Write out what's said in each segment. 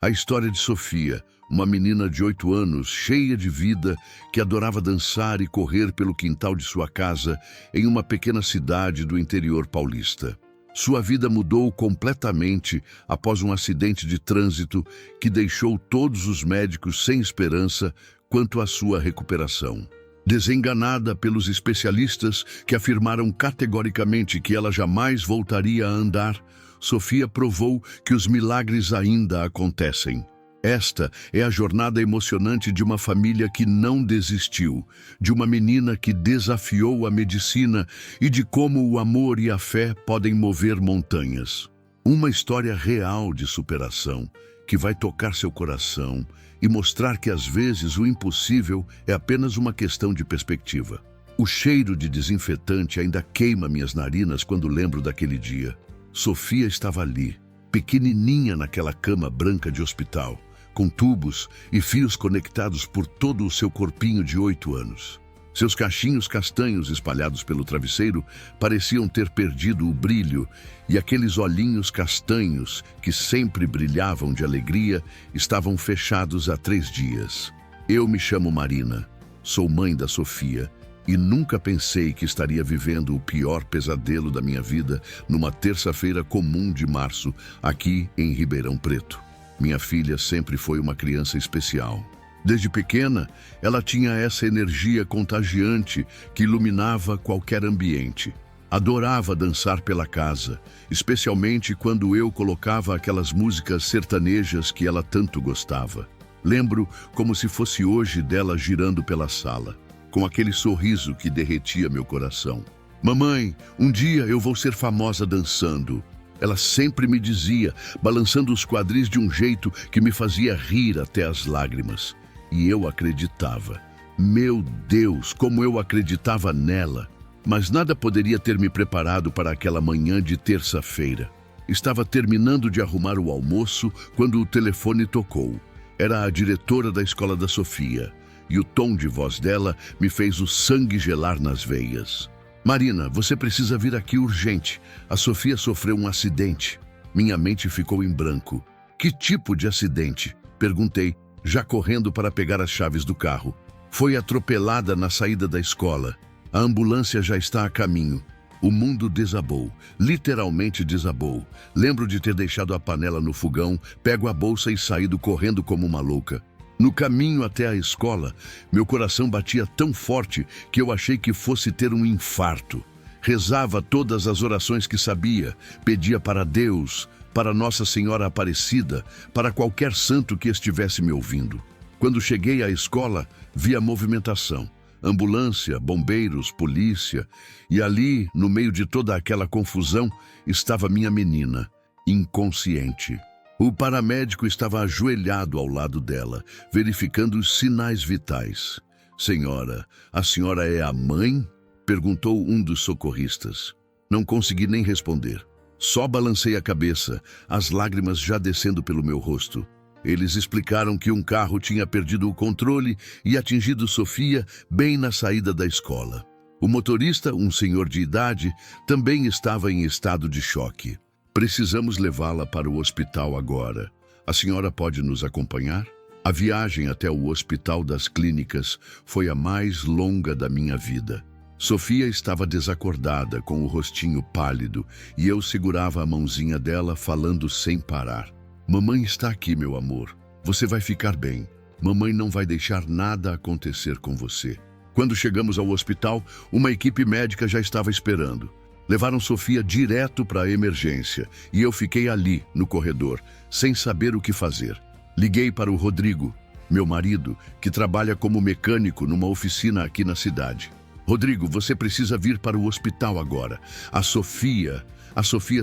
A história de Sofia, uma menina de 8 anos, cheia de vida, que adorava dançar e correr pelo quintal de sua casa em uma pequena cidade do interior paulista. Sua vida mudou completamente após um acidente de trânsito que deixou todos os médicos sem esperança quanto à sua recuperação. Desenganada pelos especialistas que afirmaram categoricamente que ela jamais voltaria a andar, Sofia provou que os milagres ainda acontecem. Esta é a jornada emocionante de uma família que não desistiu, de uma menina que desafiou a medicina e de como o amor e a fé podem mover montanhas. Uma história real de superação que vai tocar seu coração e mostrar que às vezes o impossível é apenas uma questão de perspectiva. O cheiro de desinfetante ainda queima minhas narinas quando lembro daquele dia. Sofia estava ali, pequenininha naquela cama branca de hospital, com tubos e fios conectados por todo o seu corpinho de 8 anos. Seus cachinhos castanhos espalhados pelo travesseiro pareciam ter perdido o brilho, e aqueles olhinhos castanhos, que sempre brilhavam de alegria, estavam fechados há 3 dias. Eu me chamo Marina, sou mãe da Sofia, e nunca pensei que estaria vivendo o pior pesadelo da minha vida numa terça-feira comum de março, aqui em Ribeirão Preto. Minha filha sempre foi uma criança especial. Desde pequena, ela tinha essa energia contagiante que iluminava qualquer ambiente. Adorava dançar pela casa, especialmente quando eu colocava aquelas músicas sertanejas que ela tanto gostava. Lembro como se fosse hoje dela girando pela sala, com aquele sorriso que derretia meu coração. Mamãe, um dia eu vou ser famosa dançando. Ela sempre me dizia, balançando os quadris de um jeito que me fazia rir até as lágrimas. E eu acreditava. Meu Deus, como eu acreditava nela! Mas nada poderia ter me preparado para aquela manhã de terça-feira. Estava terminando de arrumar o almoço quando o telefone tocou. Era a diretora da escola da Sofia, e o tom de voz dela me fez o sangue gelar nas veias. Marina, você precisa vir aqui urgente. A Sofia sofreu um acidente. Minha mente ficou em branco. Que tipo de acidente? Perguntei, já correndo para pegar as chaves do carro. Foi atropelada na saída da escola. A ambulância já está a caminho. O mundo desabou, literalmente desabou. Lembro de ter deixado a panela no fogão, pego a bolsa e saído correndo como uma louca. No caminho até a escola, meu coração batia tão forte que eu achei que fosse ter um infarto. Rezava todas as orações que sabia, pedia para Deus, para Nossa Senhora Aparecida, para qualquer santo que estivesse me ouvindo. Quando cheguei à escola, vi a movimentação. Ambulância, bombeiros, polícia, e ali, no meio de toda aquela confusão, estava minha menina, inconsciente. O paramédico estava ajoelhado ao lado dela, verificando os sinais vitais. Senhora, a senhora é a mãe? Perguntou um dos socorristas. Não consegui nem responder. Só balancei a cabeça, as lágrimas já descendo pelo meu rosto. Eles explicaram que um carro tinha perdido o controle e atingido Sofia bem na saída da escola. O motorista, um senhor de idade, também estava em estado de choque. Precisamos levá-la para o hospital agora. A senhora pode nos acompanhar? A viagem até o Hospital das Clínicas foi a mais longa da minha vida. Sofia estava desacordada, com o rostinho pálido, e eu segurava a mãozinha dela, falando sem parar. Mamãe está aqui, meu amor. Você vai ficar bem. Mamãe não vai deixar nada acontecer com você. Quando chegamos ao hospital, uma equipe médica já estava esperando. Levaram Sofia direto para a emergência e eu fiquei ali, no corredor, sem saber o que fazer. Liguei para o Rodrigo, meu marido, que trabalha como mecânico numa oficina aqui na cidade. Rodrigo, você precisa vir para o hospital agora. A Sofia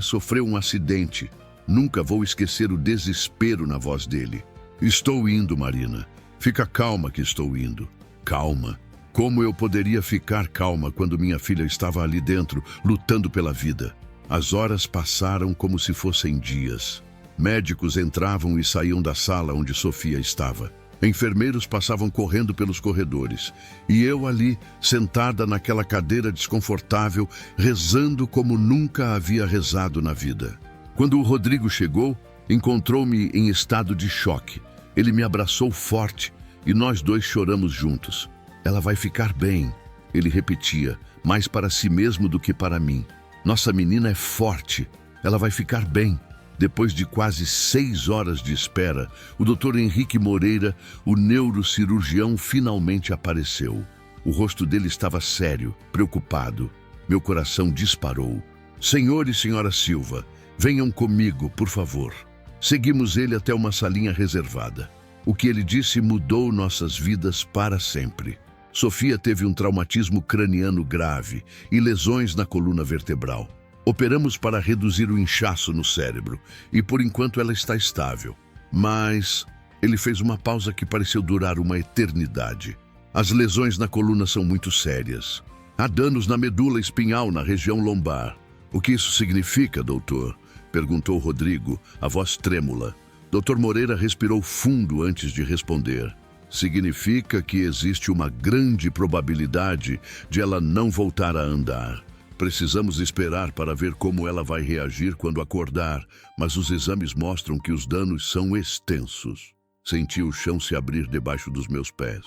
sofreu um acidente. Nunca vou esquecer o desespero na voz dele. Estou indo, Marina. Fica calma que estou indo. Calma? Como eu poderia ficar calma quando minha filha estava ali dentro, lutando pela vida? As horas passaram como se fossem dias. Médicos entravam e saíam da sala onde Sofia estava. Enfermeiros passavam correndo pelos corredores. E eu ali, sentada naquela cadeira desconfortável, rezando como nunca havia rezado na vida. Quando o Rodrigo chegou, Encontrou-me em estado de choque. Ele me abraçou forte e nós dois choramos juntos. Ela vai ficar bem, ele repetia, mais para si mesmo do que para mim. Nossa menina é forte, ela vai ficar bem. Depois de quase 6 horas de espera, o Dr. Henrique Moreira, o neurocirurgião, finalmente apareceu. O rosto dele estava sério, preocupado. Meu coração disparou. Senhor e senhora Silva, venham comigo, por favor. Seguimos ele até uma salinha reservada. O que ele disse mudou nossas vidas para sempre. Sofia teve um traumatismo craniano grave e lesões na coluna vertebral. Operamos para reduzir o inchaço no cérebro e, por enquanto, ela está estável. Mas ele fez uma pausa que pareceu durar uma eternidade. As lesões na coluna são muito sérias. Há danos na medula espinhal na região lombar. O que isso significa, doutor? Perguntou Rodrigo, a voz trêmula. Dr. Moreira respirou fundo antes de responder. Significa que existe uma grande probabilidade de ela não voltar a andar. Precisamos esperar para ver como ela vai reagir quando acordar, mas os exames mostram que os danos são extensos. Senti o chão se abrir debaixo dos meus pés.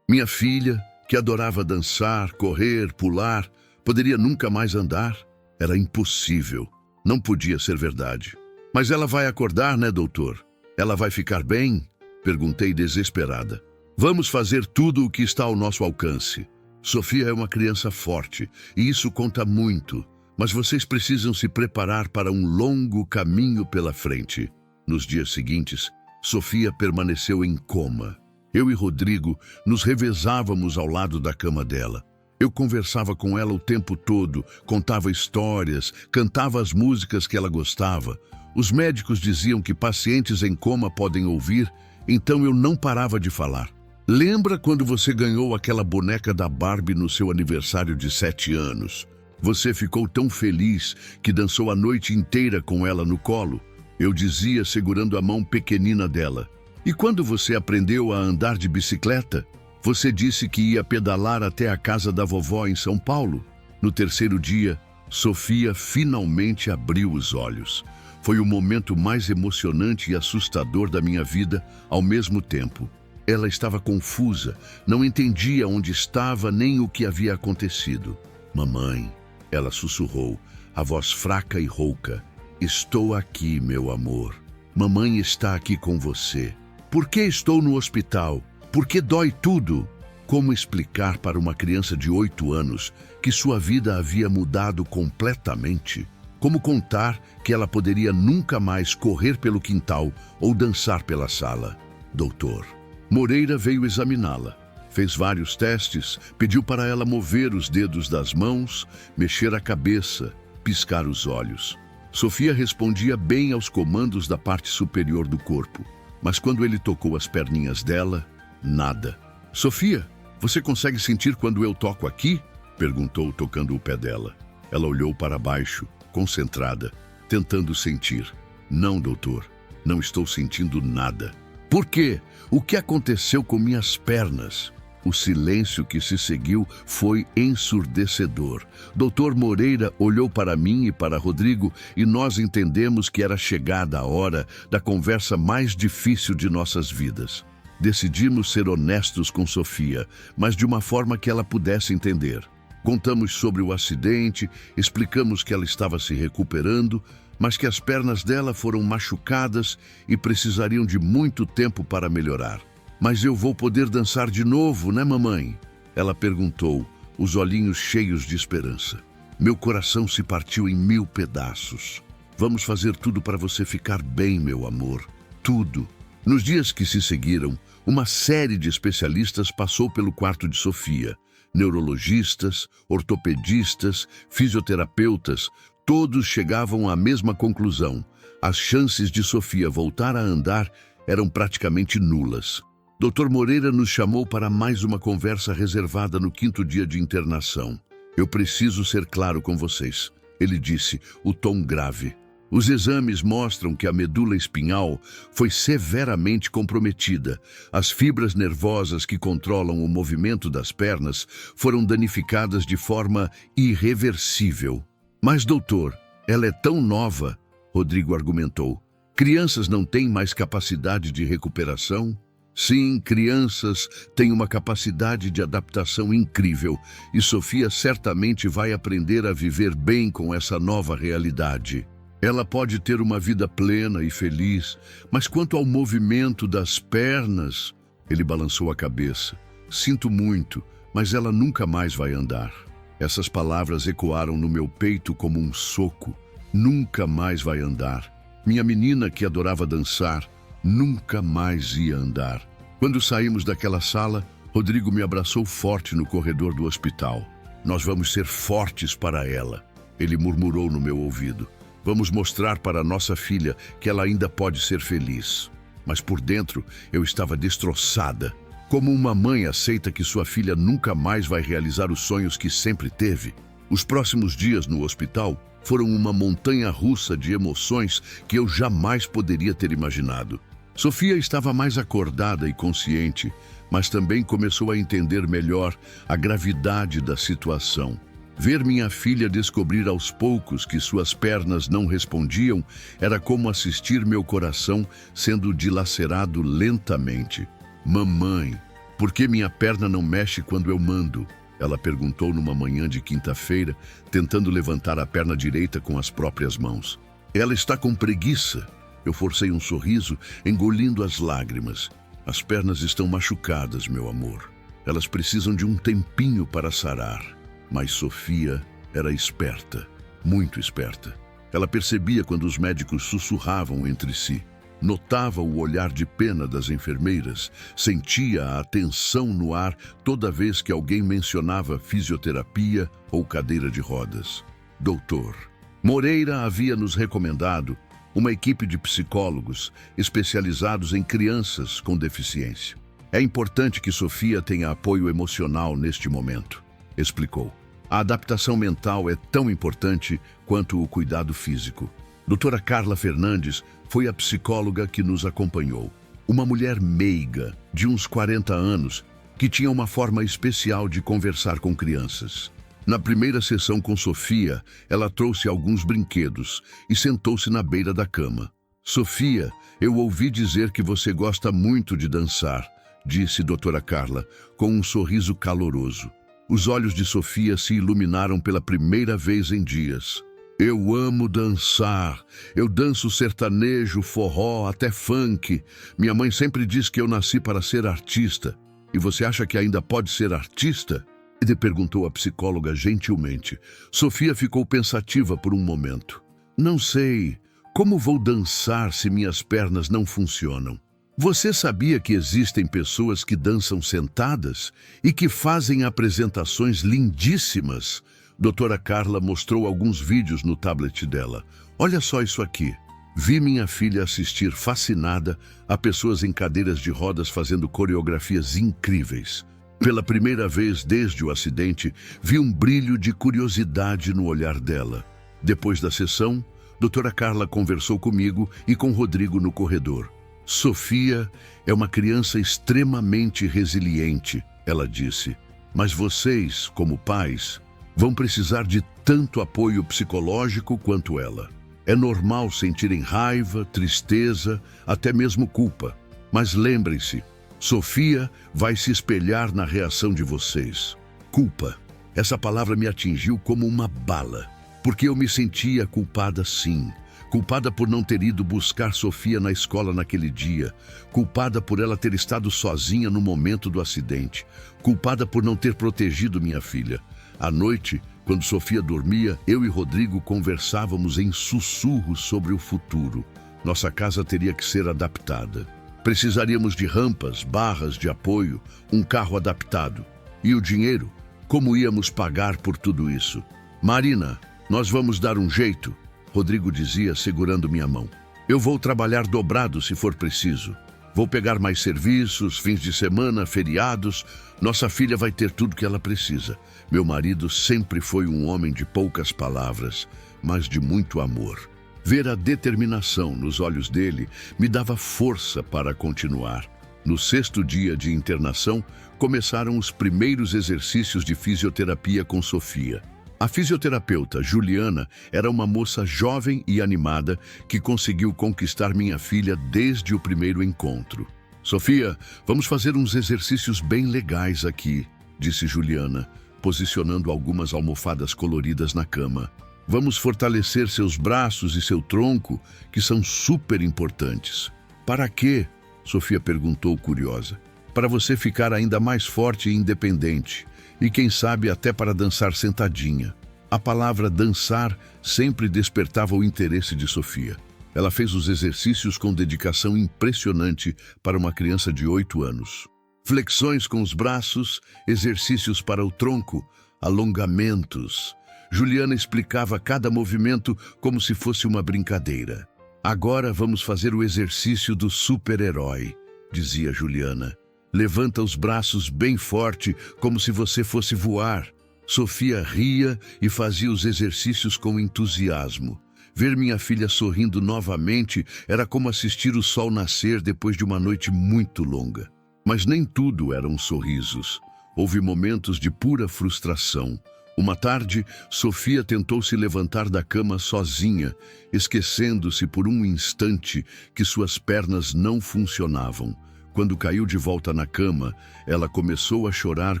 Minha filha, que adorava dançar, correr, pular, poderia nunca mais andar? Era impossível. Não podia ser verdade. Mas ela vai acordar, né, doutor? Ela vai ficar bem? Perguntei desesperada. Vamos fazer tudo o que está ao nosso alcance. Sofia é uma criança forte, e isso conta muito. Mas vocês precisam se preparar para um longo caminho pela frente. Nos dias seguintes, Sofia permaneceu em coma. Eu e Rodrigo nos revezávamos ao lado da cama dela. Eu conversava com ela o tempo todo, contava histórias, cantava as músicas que ela gostava. Os médicos diziam que pacientes em coma podem ouvir, então eu não parava de falar. Lembra quando você ganhou aquela boneca da Barbie no seu aniversário de 7 anos? Você ficou tão feliz que dançou a noite inteira com ela no colo? Eu dizia, segurando a mão pequenina dela. E quando você aprendeu a andar de bicicleta? Você disse que ia pedalar até a casa da vovó em São Paulo. No terceiro dia, Sofia finalmente abriu os olhos. Foi o momento mais emocionante e assustador da minha vida ao mesmo tempo. Ela estava confusa, não entendia onde estava nem o que havia acontecido. Mamãe, ela sussurrou, a voz fraca e rouca. Estou aqui, meu amor. Mamãe está aqui com você. Por que estou no hospital? Por que dói tudo? Como explicar para uma criança de 8 anos que sua vida havia mudado completamente? Como contar que ela poderia nunca mais correr pelo quintal ou dançar pela sala? Doutor Moreira veio examiná-la. Fez vários testes, pediu para ela mover os dedos das mãos, mexer a cabeça, piscar os olhos. Sofia respondia bem aos comandos da parte superior do corpo, mas quando ele tocou as perninhas dela, nada. Sofia, você consegue sentir quando eu toco aqui? Perguntou, tocando o pé dela. Ela olhou para baixo, concentrada, tentando sentir. Não, doutor, não estou sentindo nada. Por quê? O que aconteceu com minhas pernas? O silêncio que se seguiu foi ensurdecedor. Dr. Moreira olhou para mim e para Rodrigo e nós entendemos que era chegada a hora da conversa mais difícil de nossas vidas. Decidimos ser honestos com Sofia, mas de uma forma que ela pudesse entender. Contamos sobre o acidente, explicamos que ela estava se recuperando, mas que as pernas dela foram machucadas e precisariam de muito tempo para melhorar. Mas eu vou poder dançar de novo, né, mamãe? Ela perguntou, os olhinhos cheios de esperança. Meu coração se partiu em 1000 pedaços. Vamos fazer tudo para você ficar bem, meu amor. Tudo. Nos dias que se seguiram, uma série de especialistas passou pelo quarto de Sofia. Neurologistas, ortopedistas, fisioterapeutas, todos chegavam à mesma conclusão. As chances de Sofia voltar a andar eram praticamente nulas. Dr. Moreira nos chamou para mais uma conversa reservada no 5º dia de internação. Eu preciso ser claro com vocês, ele disse, o tom grave. Os exames mostram que a medula espinhal foi severamente comprometida. As fibras nervosas que controlam o movimento das pernas foram danificadas de forma irreversível. Mas, doutor, ela é tão nova, Rodrigo argumentou. Crianças não têm mais capacidade de recuperação? Sim, crianças têm uma capacidade de adaptação incrível e Sofia certamente vai aprender a viver bem com essa nova realidade. Ela pode ter uma vida plena e feliz, mas quanto ao movimento das pernas, ele balançou a cabeça. Sinto muito, mas ela nunca mais vai andar. Essas palavras ecoaram no meu peito como um soco. Nunca mais vai andar. Minha menina que adorava dançar, nunca mais ia andar. Quando saímos daquela sala, Rodrigo me abraçou forte no corredor do hospital. Nós vamos ser fortes para ela, ele murmurou no meu ouvido. Vamos mostrar para nossa filha que ela ainda pode ser feliz. Mas por dentro eu estava destroçada. Como uma mãe aceita que sua filha nunca mais vai realizar os sonhos que sempre teve? Os próximos dias no hospital foram uma montanha-russa de emoções que eu jamais poderia ter imaginado. Sofia estava mais acordada e consciente, mas também começou a entender melhor a gravidade da situação. Ver minha filha descobrir aos poucos que suas pernas não respondiam era como assistir meu coração sendo dilacerado lentamente. Mamãe, por que minha perna não mexe quando eu mando? Ela perguntou numa manhã de quinta-feira, tentando levantar a perna direita com as próprias mãos. Ela está com preguiça. Eu forcei um sorriso, engolindo as lágrimas. As pernas estão machucadas, meu amor. Elas precisam de um tempinho para sarar. Mas Sofia era esperta, muito esperta. Ela percebia quando os médicos sussurravam entre si. Notava o olhar de pena das enfermeiras, sentia a tensão no ar toda vez que alguém mencionava fisioterapia ou cadeira de rodas. Doutor Moreira havia nos recomendado uma equipe de psicólogos especializados em crianças com deficiência. É importante que Sofia tenha apoio emocional neste momento, explicou. A adaptação mental é tão importante quanto o cuidado físico. Doutora Carla Fernandes foi a psicóloga que nos acompanhou. Uma mulher meiga, de uns 40 anos, que tinha uma forma especial de conversar com crianças. Na primeira sessão com Sofia, ela trouxe alguns brinquedos e sentou-se na beira da cama. Sofia, eu ouvi dizer que você gosta muito de dançar, disse doutora Carla, com um sorriso caloroso. Os olhos de Sofia se iluminaram pela primeira vez em dias. Eu amo dançar. Eu danço sertanejo, forró, até funk. Minha mãe sempre diz que eu nasci para ser artista. E você acha que ainda pode ser artista? Ele perguntou a psicóloga gentilmente. Sofia ficou pensativa por um momento. Não sei. Como vou dançar se minhas pernas não funcionam? Você sabia que existem pessoas que dançam sentadas e que fazem apresentações lindíssimas? Doutora Carla mostrou alguns vídeos no tablet dela. Olha só isso aqui. Vi minha filha assistir fascinada a pessoas em cadeiras de rodas fazendo coreografias incríveis. Pela primeira vez desde o acidente, vi um brilho de curiosidade no olhar dela. Depois da sessão, doutora Carla conversou comigo e com Rodrigo no corredor. Sofia é uma criança extremamente resiliente, ela disse. Mas vocês, como pais, vão precisar de tanto apoio psicológico quanto ela. É normal sentirem raiva, tristeza, até mesmo culpa. Mas lembrem-se, Sofia vai se espelhar na reação de vocês. Culpa. Essa palavra me atingiu como uma bala, porque eu me sentia culpada sim. Culpada por não ter ido buscar Sofia na escola naquele dia. Culpada por ela ter estado sozinha no momento do acidente. Culpada por não ter protegido minha filha. À noite, quando Sofia dormia, eu e Rodrigo conversávamos em sussurros sobre o futuro. Nossa casa teria que ser adaptada. Precisaríamos de rampas, barras de apoio, um carro adaptado. E o dinheiro? Como íamos pagar por tudo isso? Marina, nós vamos dar um jeito, Rodrigo dizia, segurando minha mão. Eu vou trabalhar dobrado se for preciso. Vou pegar mais serviços, fins de semana, feriados. Nossa filha vai ter tudo que ela precisa. Meu marido sempre foi um homem de poucas palavras, mas de muito amor. Ver a determinação nos olhos dele me dava força para continuar. No 6º dia de internação, começaram os primeiros exercícios de fisioterapia com Sofia. A fisioterapeuta, Juliana, era uma moça jovem e animada que conseguiu conquistar minha filha desde o primeiro encontro. Sofia, vamos fazer uns exercícios bem legais aqui, disse Juliana, posicionando algumas almofadas coloridas na cama. Vamos fortalecer seus braços e seu tronco, que são super importantes. Para quê? Sofia perguntou curiosa. Para você ficar ainda mais forte e independente. E quem sabe até para dançar sentadinha. A palavra dançar sempre despertava o interesse de Sofia. Ela fez os exercícios com dedicação impressionante para uma criança de 8 anos. Flexões com os braços, exercícios para o tronco, alongamentos. Juliana explicava cada movimento como se fosse uma brincadeira. Agora vamos fazer o exercício do super-herói, dizia Juliana. Levanta os braços bem forte, como se você fosse voar. Sofia ria e fazia os exercícios com entusiasmo. Ver minha filha sorrindo novamente era como assistir o sol nascer depois de uma noite muito longa. Mas nem tudo eram sorrisos. Houve momentos de pura frustração. Uma tarde, Sofia tentou se levantar da cama sozinha, esquecendo-se por um instante que suas pernas não funcionavam. Quando caiu de volta na cama, ela começou a chorar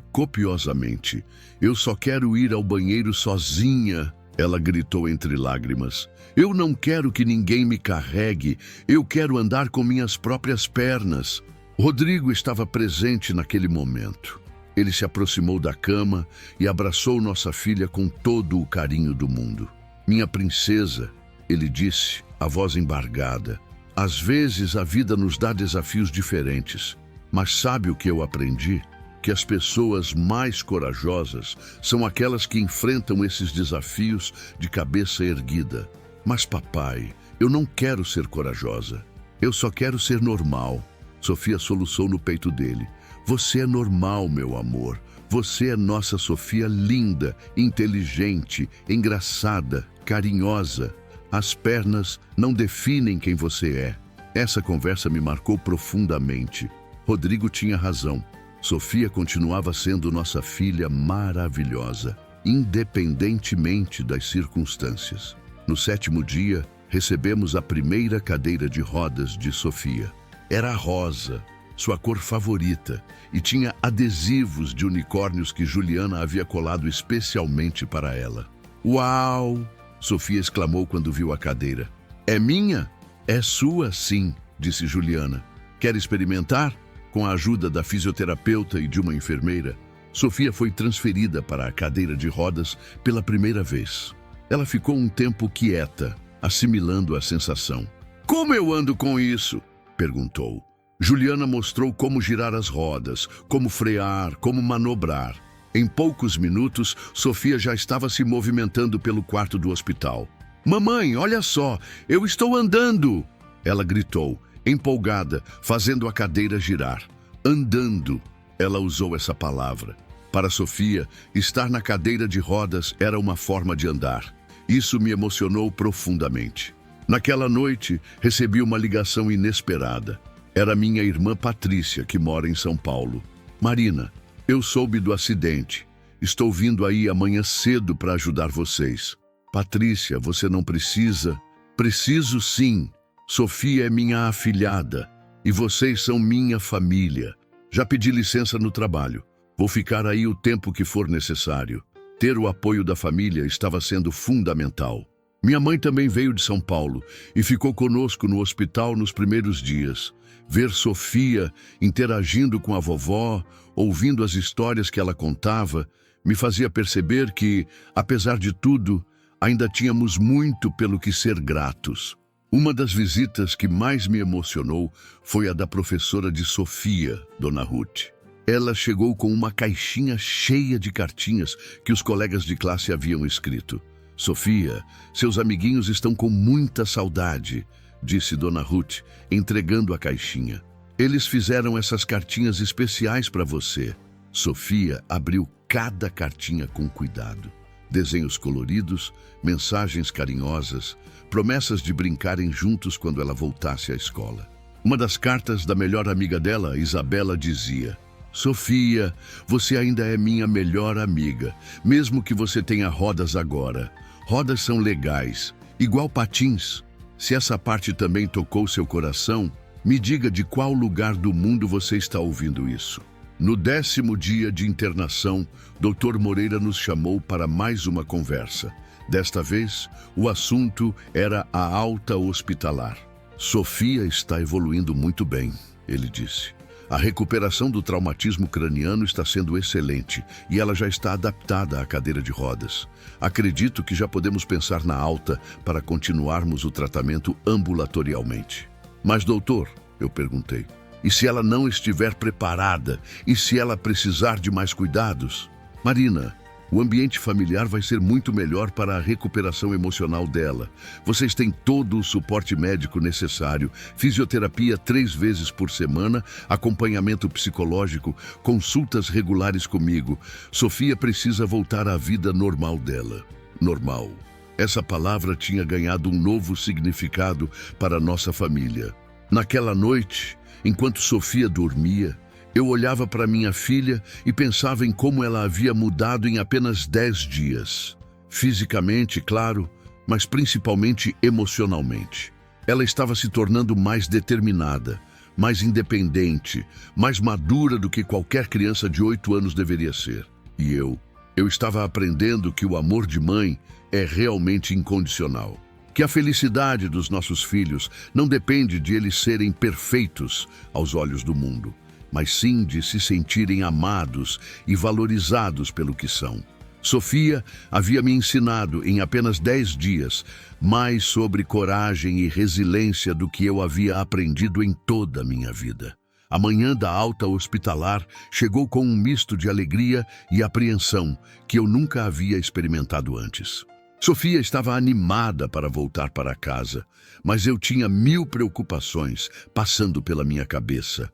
copiosamente. Eu só quero ir ao banheiro sozinha, ela gritou entre lágrimas. Eu não quero que ninguém me carregue, eu quero andar com minhas próprias pernas. Rodrigo estava presente naquele momento. Ele se aproximou da cama e abraçou nossa filha com todo o carinho do mundo. Minha princesa, ele disse, a voz embargada. Às vezes a vida nos dá desafios diferentes, mas sabe o que eu aprendi? Que as pessoas mais corajosas são aquelas que enfrentam esses desafios de cabeça erguida. Mas papai, eu não quero ser corajosa. Eu só quero ser normal. Sofia soluçou no peito dele. Você é normal, meu amor. Você é nossa Sofia linda, inteligente, engraçada, carinhosa. As pernas não definem quem você é. Essa conversa me marcou profundamente. Rodrigo tinha razão. Sofia continuava sendo nossa filha maravilhosa, independentemente das circunstâncias. No 7º dia, recebemos a primeira cadeira de rodas de Sofia. Era rosa, sua cor favorita, e tinha adesivos de unicórnios que Juliana havia colado especialmente para ela. Uau! Sofia exclamou quando viu a cadeira. É minha? É sua, sim, disse Juliana. Quer experimentar? Com a ajuda da fisioterapeuta e de uma enfermeira, Sofia foi transferida para a cadeira de rodas pela primeira vez. Ela ficou um tempo quieta, assimilando a sensação. Como eu ando com isso? Perguntou. Juliana mostrou como girar as rodas, como frear, como manobrar. Em poucos minutos, Sofia já estava se movimentando pelo quarto do hospital. Mamãe, olha só, eu estou andando! Ela gritou, empolgada, fazendo a cadeira girar. Andando, ela usou essa palavra. Para Sofia, estar na cadeira de rodas era uma forma de andar. Isso me emocionou profundamente. Naquela noite, recebi uma ligação inesperada. Era minha irmã Patrícia, que mora em São Paulo. Marina, eu soube do acidente. Estou vindo aí amanhã cedo para ajudar vocês. Patrícia, você não precisa? Preciso sim. Sofia é minha afilhada e vocês são minha família. Já pedi licença no trabalho. Vou ficar aí o tempo que for necessário. Ter o apoio da família estava sendo fundamental. Minha mãe também veio de São Paulo e ficou conosco no hospital nos primeiros dias. Ver Sofia interagindo com a vovó, ouvindo as histórias que ela contava, me fazia perceber que, apesar de tudo, ainda tínhamos muito pelo que ser gratos. Uma das visitas que mais me emocionou foi a da professora de Sofia, Dona Ruth. Ela chegou com uma caixinha cheia de cartinhas que os colegas de classe haviam escrito. Sofia, seus amiguinhos estão com muita saudade, disse Dona Ruth, entregando a caixinha. Eles fizeram essas cartinhas especiais para você. Sofia abriu cada cartinha com cuidado. Desenhos coloridos, mensagens carinhosas, promessas de brincarem juntos quando ela voltasse à escola. Uma das cartas da melhor amiga dela, Isabela, dizia: Sofia, você ainda é minha melhor amiga, mesmo que você tenha rodas agora. Rodas são legais, igual patins. Se essa parte também tocou seu coração, me diga de qual lugar do mundo você está ouvindo isso. No 10º dia de internação, Dr. Moreira nos chamou para mais uma conversa. Desta vez, o assunto era a alta hospitalar. Sofia está evoluindo muito bem, ele disse. A recuperação do traumatismo craniano está sendo excelente e ela já está adaptada à cadeira de rodas. Acredito que já podemos pensar na alta para continuarmos o tratamento ambulatorialmente. Mas, doutor, eu perguntei, e se ela não estiver preparada? E se ela precisar de mais cuidados? Marina, o ambiente familiar vai ser muito melhor para a recuperação emocional dela. Vocês têm todo o suporte médico necessário, fisioterapia 3 vezes por semana, acompanhamento psicológico, consultas regulares comigo. Sofia precisa voltar à vida normal dela. Normal. Essa palavra tinha ganhado um novo significado para nossa família. Naquela noite, enquanto Sofia dormia, eu olhava para minha filha e pensava em como ela havia mudado em apenas 10 dias. Fisicamente, claro, mas principalmente emocionalmente. Ela estava se tornando mais determinada, mais independente, mais madura do que qualquer criança de 8 anos deveria ser. E eu estava aprendendo que o amor de mãe é realmente incondicional. Que a felicidade dos nossos filhos não depende de eles serem perfeitos aos olhos do mundo, mas sim de se sentirem amados e valorizados pelo que são. Sofia havia me ensinado em apenas 10 dias mais sobre coragem e resiliência do que eu havia aprendido em toda a minha vida. A manhã da alta hospitalar chegou com um misto de alegria e apreensão que eu nunca havia experimentado antes. Sofia estava animada para voltar para casa, mas eu tinha 1000 preocupações passando pela minha cabeça.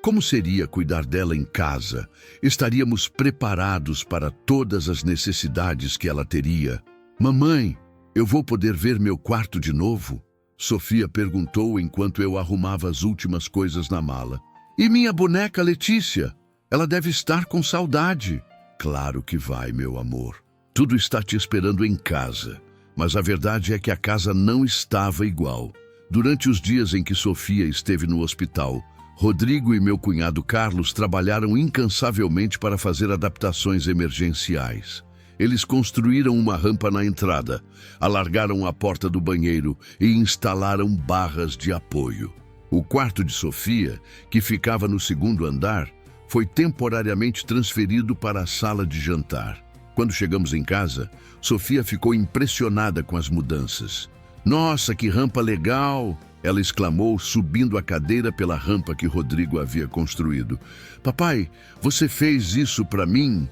Como seria cuidar dela em casa? Estaríamos preparados para todas as necessidades que ela teria? Mamãe, eu vou poder ver meu quarto de novo? Sofia perguntou enquanto eu arrumava as últimas coisas na mala. E minha boneca Letícia? Ela deve estar com saudade. Claro que vai, meu amor. Tudo está te esperando em casa, mas a verdade é que a casa não estava igual. Durante os dias em que Sofia esteve no hospital, Rodrigo e meu cunhado Carlos trabalharam incansavelmente para fazer adaptações emergenciais. Eles construíram uma rampa na entrada, alargaram a porta do banheiro e instalaram barras de apoio. O quarto de Sofia, que ficava no 2º andar, foi temporariamente transferido para a sala de jantar. Quando chegamos em casa, Sofia ficou impressionada com as mudanças. Nossa, que rampa legal! Ela exclamou, subindo a cadeira pela rampa que Rodrigo havia construído. Papai, você fez isso para mim?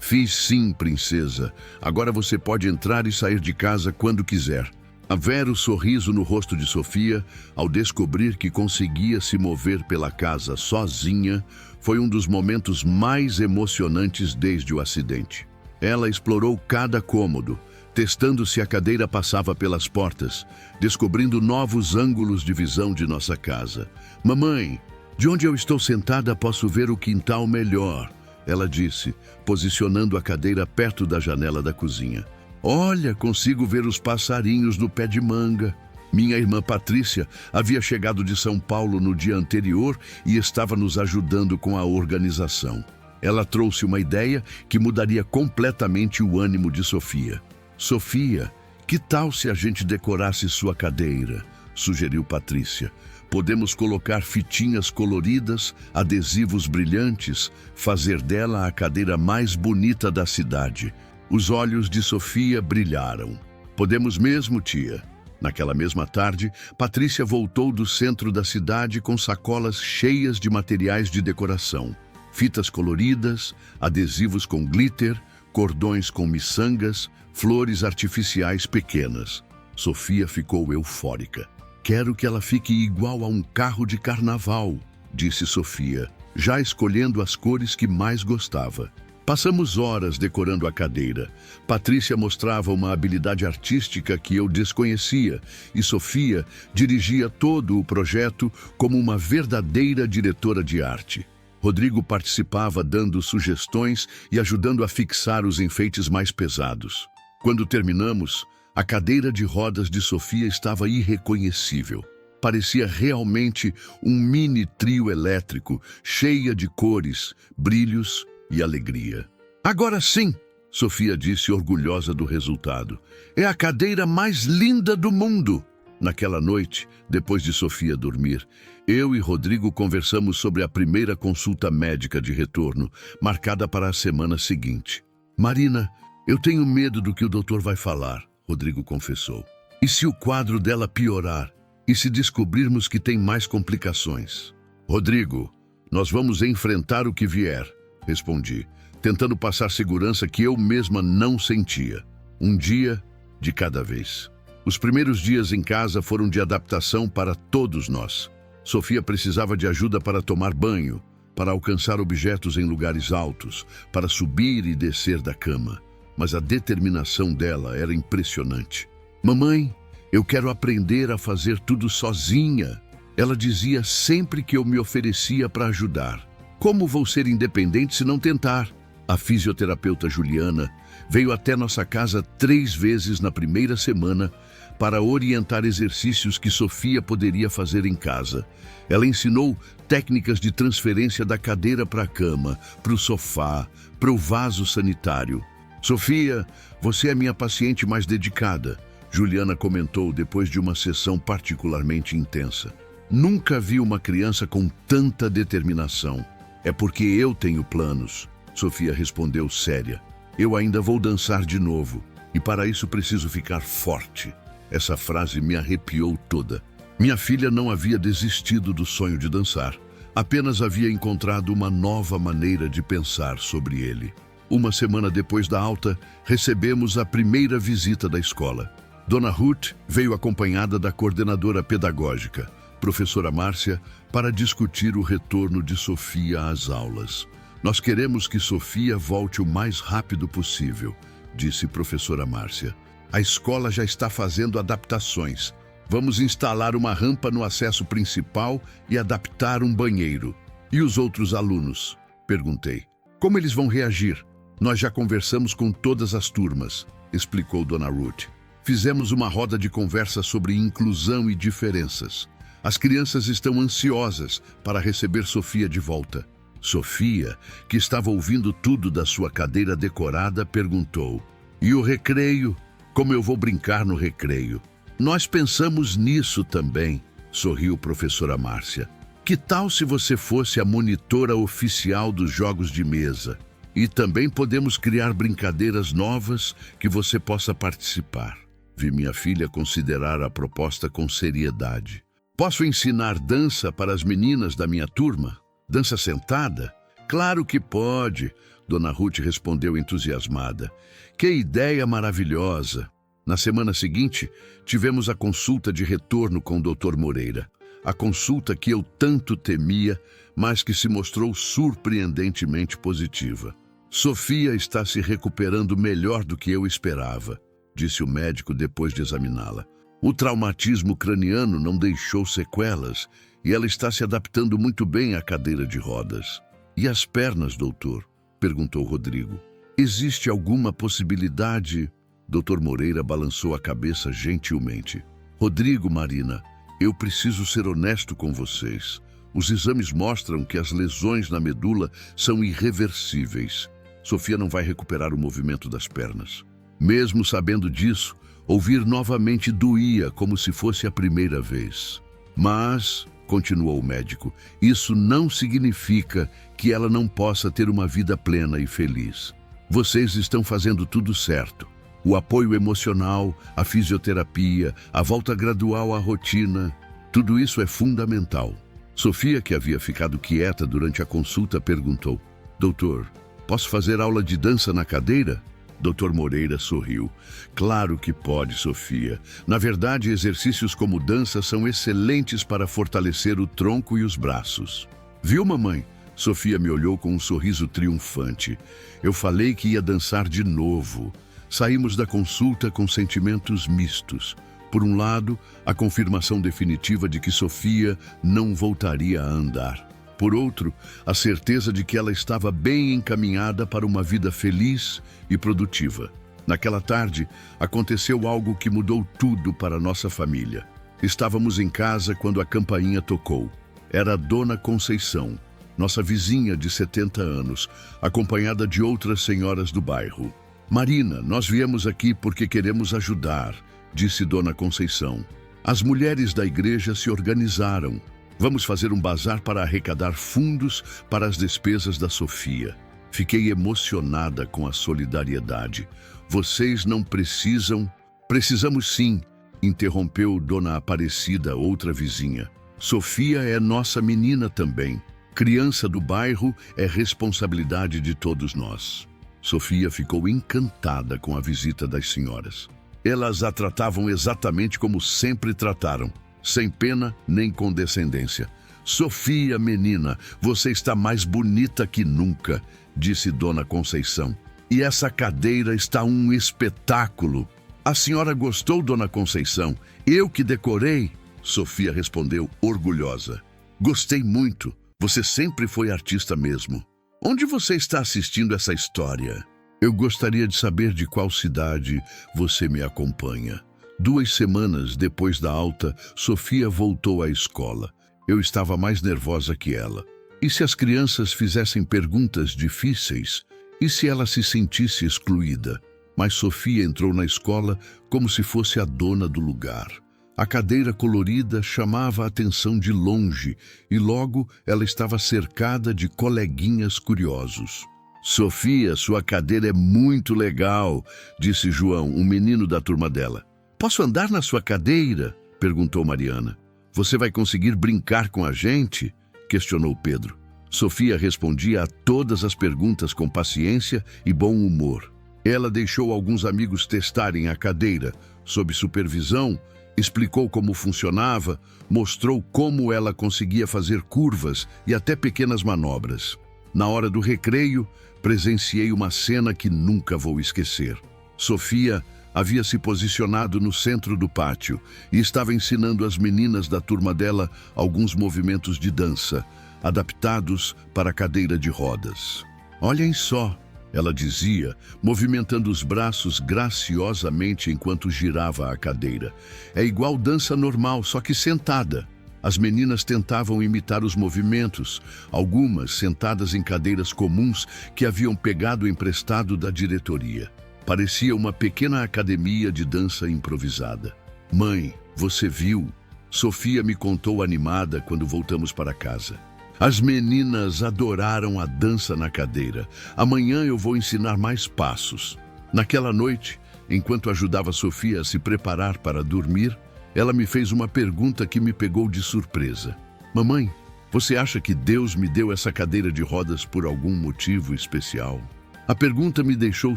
Fiz sim, princesa. Agora você pode entrar e sair de casa quando quiser. A ver o sorriso no rosto de Sofia ao descobrir que conseguia se mover pela casa sozinha foi um dos momentos mais emocionantes desde o acidente. Ela explorou cada cômodo, testando se a cadeira passava pelas portas, descobrindo novos ângulos de visão de nossa casa. Mamãe, de onde eu estou sentada posso ver o quintal melhor, ela disse, posicionando a cadeira perto da janela da cozinha. Olha, consigo ver os passarinhos no pé de manga. Minha irmã Patrícia havia chegado de São Paulo no dia anterior e estava nos ajudando com a organização. Ela trouxe uma ideia que mudaria completamente o ânimo de Sofia. Sofia, que tal se a gente decorasse sua cadeira? Sugeriu Patrícia. Podemos colocar fitinhas coloridas, adesivos brilhantes, fazer dela a cadeira mais bonita da cidade. Os olhos de Sofia brilharam. Podemos mesmo, tia. Naquela mesma tarde, Patrícia voltou do centro da cidade com sacolas cheias de materiais de decoração. Fitas coloridas, adesivos com glitter, cordões com miçangas, flores artificiais pequenas. Sofia ficou eufórica. Quero que ela fique igual a um carro de carnaval, disse Sofia, já escolhendo as cores que mais gostava. Passamos horas decorando a cadeira. Patrícia mostrava uma habilidade artística que eu desconhecia e Sofia dirigia todo o projeto como uma verdadeira diretora de arte. Rodrigo participava dando sugestões e ajudando a fixar os enfeites mais pesados. Quando terminamos, a cadeira de rodas de Sofia estava irreconhecível. Parecia realmente um mini trio elétrico, cheia de cores, brilhos e alegria. Agora sim, Sofia disse orgulhosa do resultado. É a cadeira mais linda do mundo. Naquela noite, depois de Sofia dormir, eu e Rodrigo conversamos sobre a primeira consulta médica de retorno, marcada para a semana seguinte. Marina, eu tenho medo do que o doutor vai falar, Rodrigo confessou. E se o quadro dela piorar? E se descobrirmos que tem mais complicações? Rodrigo, nós vamos enfrentar o que vier, respondi, tentando passar segurança que eu mesma não sentia. Um dia de cada vez. Os primeiros dias em casa foram de adaptação para todos nós. Sofia precisava de ajuda para tomar banho, para alcançar objetos em lugares altos, para subir e descer da cama. Mas a determinação dela era impressionante. Mamãe, eu quero aprender a fazer tudo sozinha. Ela dizia sempre que eu me oferecia para ajudar. Como vou ser independente se não tentar? A fisioterapeuta Juliana veio até nossa casa 3 vezes na primeira semana para orientar exercícios que Sofia poderia fazer em casa. Ela ensinou técnicas de transferência da cadeira para a cama, para o sofá, para o vaso sanitário. Sofia, você é minha paciente mais dedicada, Juliana comentou depois de uma sessão particularmente intensa. Nunca vi uma criança com tanta determinação. É porque eu tenho planos, Sofia respondeu séria. Eu ainda vou dançar de novo, e para isso preciso ficar forte. Essa frase me arrepiou toda. Minha filha não havia desistido do sonho de dançar, apenas havia encontrado uma nova maneira de pensar sobre ele. Uma semana depois da alta, recebemos a primeira visita da escola. Dona Ruth veio acompanhada da coordenadora pedagógica, professora Márcia, para discutir o retorno de Sofia às aulas. Nós queremos que Sofia volte o mais rápido possível, disse professora Márcia. A escola já está fazendo adaptações. Vamos instalar uma rampa no acesso principal e adaptar um banheiro. E os outros alunos? Perguntei. Como eles vão reagir? Nós já conversamos com todas as turmas, explicou Dona Ruth. Fizemos uma roda de conversa sobre inclusão e diferenças. As crianças estão ansiosas para receber Sofia de volta. Sofia, que estava ouvindo tudo da sua cadeira decorada, perguntou: E o recreio? Como eu vou brincar no recreio? Nós pensamos nisso também, sorriu professora Márcia. Que tal se você fosse a monitora oficial dos jogos de mesa? E também podemos criar brincadeiras novas que você possa participar. Vi minha filha considerar a proposta com seriedade. Posso ensinar dança para as meninas da minha turma? Dança sentada? Claro que pode, Dona Ruth respondeu entusiasmada. Que ideia maravilhosa! Na semana seguinte, tivemos a consulta de retorno com o Dr. Moreira. A consulta que eu tanto temia, mas que se mostrou surpreendentemente positiva. Sofia está se recuperando melhor do que eu esperava, disse o médico depois de examiná-la. O traumatismo craniano não deixou sequelas e ela está se adaptando muito bem à cadeira de rodas. E as pernas, doutor? Perguntou Rodrigo. Existe alguma possibilidade? Dr. Moreira balançou a cabeça gentilmente. Rodrigo, Marina, eu preciso ser honesto com vocês. Os exames mostram que as lesões na medula são irreversíveis. Sofia não vai recuperar o movimento das pernas. Mesmo sabendo disso, ouvir novamente doía como se fosse a primeira vez. Mas, continuou o médico, isso não significa que ela não possa ter uma vida plena e feliz. Vocês estão fazendo tudo certo. O apoio emocional, a fisioterapia, a volta gradual à rotina, tudo isso é fundamental. Sofia, que havia ficado quieta durante a consulta, perguntou: Doutor, posso fazer aula de dança na cadeira? Dr. Moreira sorriu. Claro que pode, Sofia. Na verdade, exercícios como dança são excelentes para fortalecer o tronco e os braços. Viu, mamãe? Sofia me olhou com um sorriso triunfante. Eu falei que ia dançar de novo. Saímos da consulta com sentimentos mistos. Por um lado, a confirmação definitiva de que Sofia não voltaria a andar. Por outro, a certeza de que ela estava bem encaminhada para uma vida feliz e produtiva. Naquela tarde, aconteceu algo que mudou tudo para nossa família. Estávamos em casa quando a campainha tocou. Era a Dona Conceição, nossa vizinha de 70 anos, acompanhada de outras senhoras do bairro. Marina, nós viemos aqui porque queremos ajudar, disse Dona Conceição. As mulheres da igreja se organizaram. Vamos fazer um bazar para arrecadar fundos para as despesas da Sofia. Fiquei emocionada com a solidariedade. Vocês não precisam... Precisamos sim, interrompeu Dona Aparecida, outra vizinha. Sofia é nossa menina também. Criança do bairro é responsabilidade de todos nós. Sofia ficou encantada com a visita das senhoras. Elas a tratavam exatamente como sempre trataram. Sem pena nem condescendência. Sofia, menina, você está mais bonita que nunca, disse Dona Conceição. E essa cadeira está um espetáculo. A senhora gostou, Dona Conceição? Eu que decorei? Sofia respondeu orgulhosa. Gostei muito. Você sempre foi artista mesmo. Onde você está assistindo essa história? Eu gostaria de saber de qual cidade você me acompanha. 2 semanas depois da alta, Sofia voltou à escola. Eu estava mais nervosa que ela. E se as crianças fizessem perguntas difíceis? E se ela se sentisse excluída? Mas Sofia entrou na escola como se fosse a dona do lugar. A cadeira colorida chamava a atenção de longe e logo ela estava cercada de coleguinhas curiosos. Sofia, sua cadeira é muito legal, disse João, um menino da turma dela. Posso andar na sua cadeira? Perguntou Mariana. Você vai conseguir brincar com a gente? Questionou Pedro. Sofia respondia a todas as perguntas com paciência e bom humor. Ela deixou alguns amigos testarem a cadeira, sob supervisão, explicou como funcionava, mostrou como ela conseguia fazer curvas e até pequenas manobras. Na hora do recreio, presenciei uma cena que nunca vou esquecer. Sofia havia se posicionado no centro do pátio e estava ensinando às meninas da turma dela alguns movimentos de dança, adaptados para a cadeira de rodas. Olhem só, ela dizia, movimentando os braços graciosamente enquanto girava a cadeira. É igual dança normal, só que sentada. As meninas tentavam imitar os movimentos, algumas sentadas em cadeiras comuns que haviam pegado emprestado da diretoria. Parecia uma pequena academia de dança improvisada. Mãe, você viu? Sofia me contou animada quando voltamos para casa. As meninas adoraram a dança na cadeira. Amanhã eu vou ensinar mais passos. Naquela noite, enquanto ajudava Sofia a se preparar para dormir, ela me fez uma pergunta que me pegou de surpresa. Mamãe, você acha que Deus me deu essa cadeira de rodas por algum motivo especial? A pergunta me deixou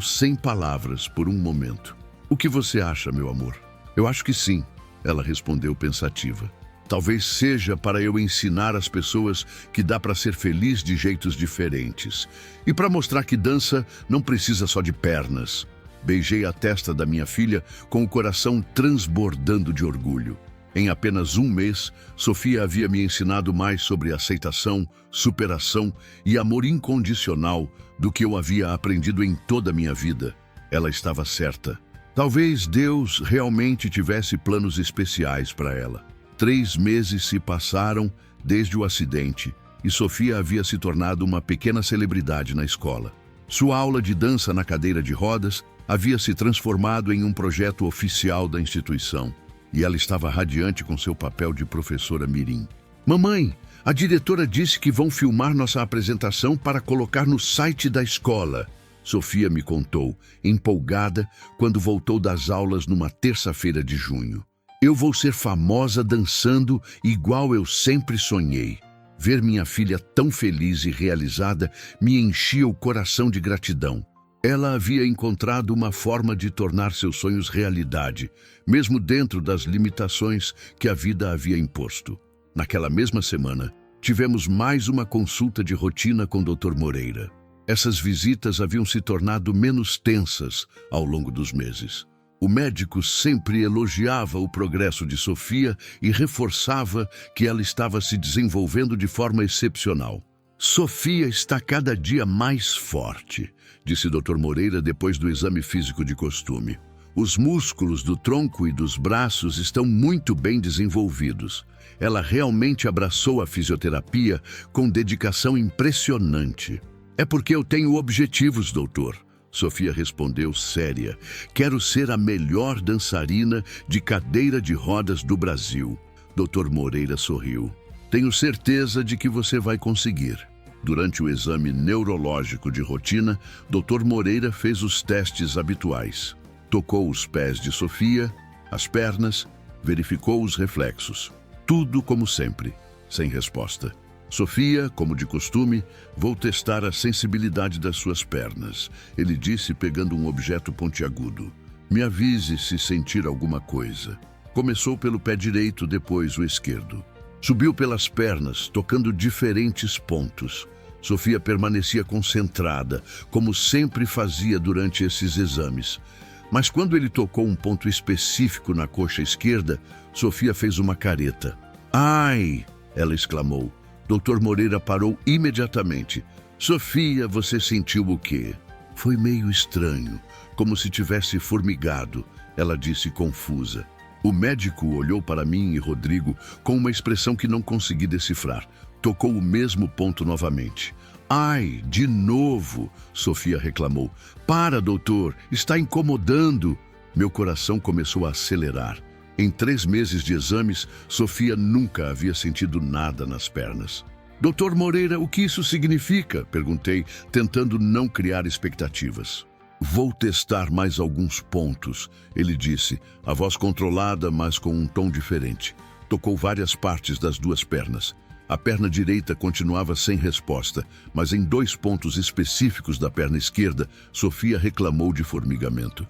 sem palavras por um momento. O que você acha, meu amor? Eu acho que sim, ela respondeu pensativa. Talvez seja para eu ensinar às pessoas que dá para ser feliz de jeitos diferentes. E para mostrar que dança não precisa só de pernas. Beijei a testa da minha filha com o coração transbordando de orgulho. Em apenas 1 mês, Sofia havia me ensinado mais sobre aceitação, superação e amor incondicional do que eu havia aprendido em toda a minha vida. Ela estava certa. Talvez Deus realmente tivesse planos especiais para ela. 3 meses se passaram desde o acidente e Sofia havia se tornado uma pequena celebridade na escola. Sua aula de dança na cadeira de rodas havia se transformado em um projeto oficial da instituição e ela estava radiante com seu papel de professora mirim. Mamãe, a diretora disse que vão filmar nossa apresentação para colocar no site da escola. Sofia me contou, empolgada, quando voltou das aulas numa terça-feira de junho. Eu vou ser famosa dançando igual eu sempre sonhei. Ver minha filha tão feliz e realizada me enchia o coração de gratidão. Ela havia encontrado uma forma de tornar seus sonhos realidade, mesmo dentro das limitações que a vida havia imposto. Naquela mesma semana, tivemos mais uma consulta de rotina com Dr. Moreira. Essas visitas haviam se tornado menos tensas ao longo dos meses. O médico sempre elogiava o progresso de Sofia e reforçava que ela estava se desenvolvendo de forma excepcional. Sofia está cada dia mais forte, disse Dr. Moreira depois do exame físico de costume. Os músculos do tronco e dos braços estão muito bem desenvolvidos. Ela realmente abraçou a fisioterapia com dedicação impressionante. É porque eu tenho objetivos, doutor. Sofia respondeu séria. Quero ser a melhor dançarina de cadeira de rodas do Brasil. Dr. Moreira sorriu. Tenho certeza de que você vai conseguir. Durante o exame neurológico de rotina, Dr. Moreira fez os testes habituais. Tocou os pés de Sofia, as pernas, verificou os reflexos. Tudo como sempre, sem resposta. Sofia, como de costume, vou testar a sensibilidade das suas pernas, ele disse pegando um objeto pontiagudo. Me avise se sentir alguma coisa. Começou pelo pé direito, depois o esquerdo. Subiu pelas pernas, tocando diferentes pontos. Sofia permanecia concentrada, como sempre fazia durante esses exames. Mas quando ele tocou um ponto específico na coxa esquerda, Sofia fez uma careta. Ai! Ela exclamou. Dr. Moreira parou imediatamente. Sofia, você sentiu o quê? Foi meio estranho, como se tivesse formigado, ela disse confusa. O médico olhou para mim e Rodrigo com uma expressão que não consegui decifrar. Tocou o mesmo ponto novamente. Ai, de novo, Sofia reclamou. Para, doutor, está incomodando. Meu coração começou a acelerar. Em 3 meses de exames, Sofia nunca havia sentido nada nas pernas. Doutor Moreira, o que isso significa? Perguntei, tentando não criar expectativas. Vou testar mais alguns pontos, ele disse, a voz controlada, mas com um tom diferente. Tocou várias partes das 2 pernas. A perna direita continuava sem resposta, mas em 2 pontos específicos da perna esquerda, Sofia reclamou de formigamento.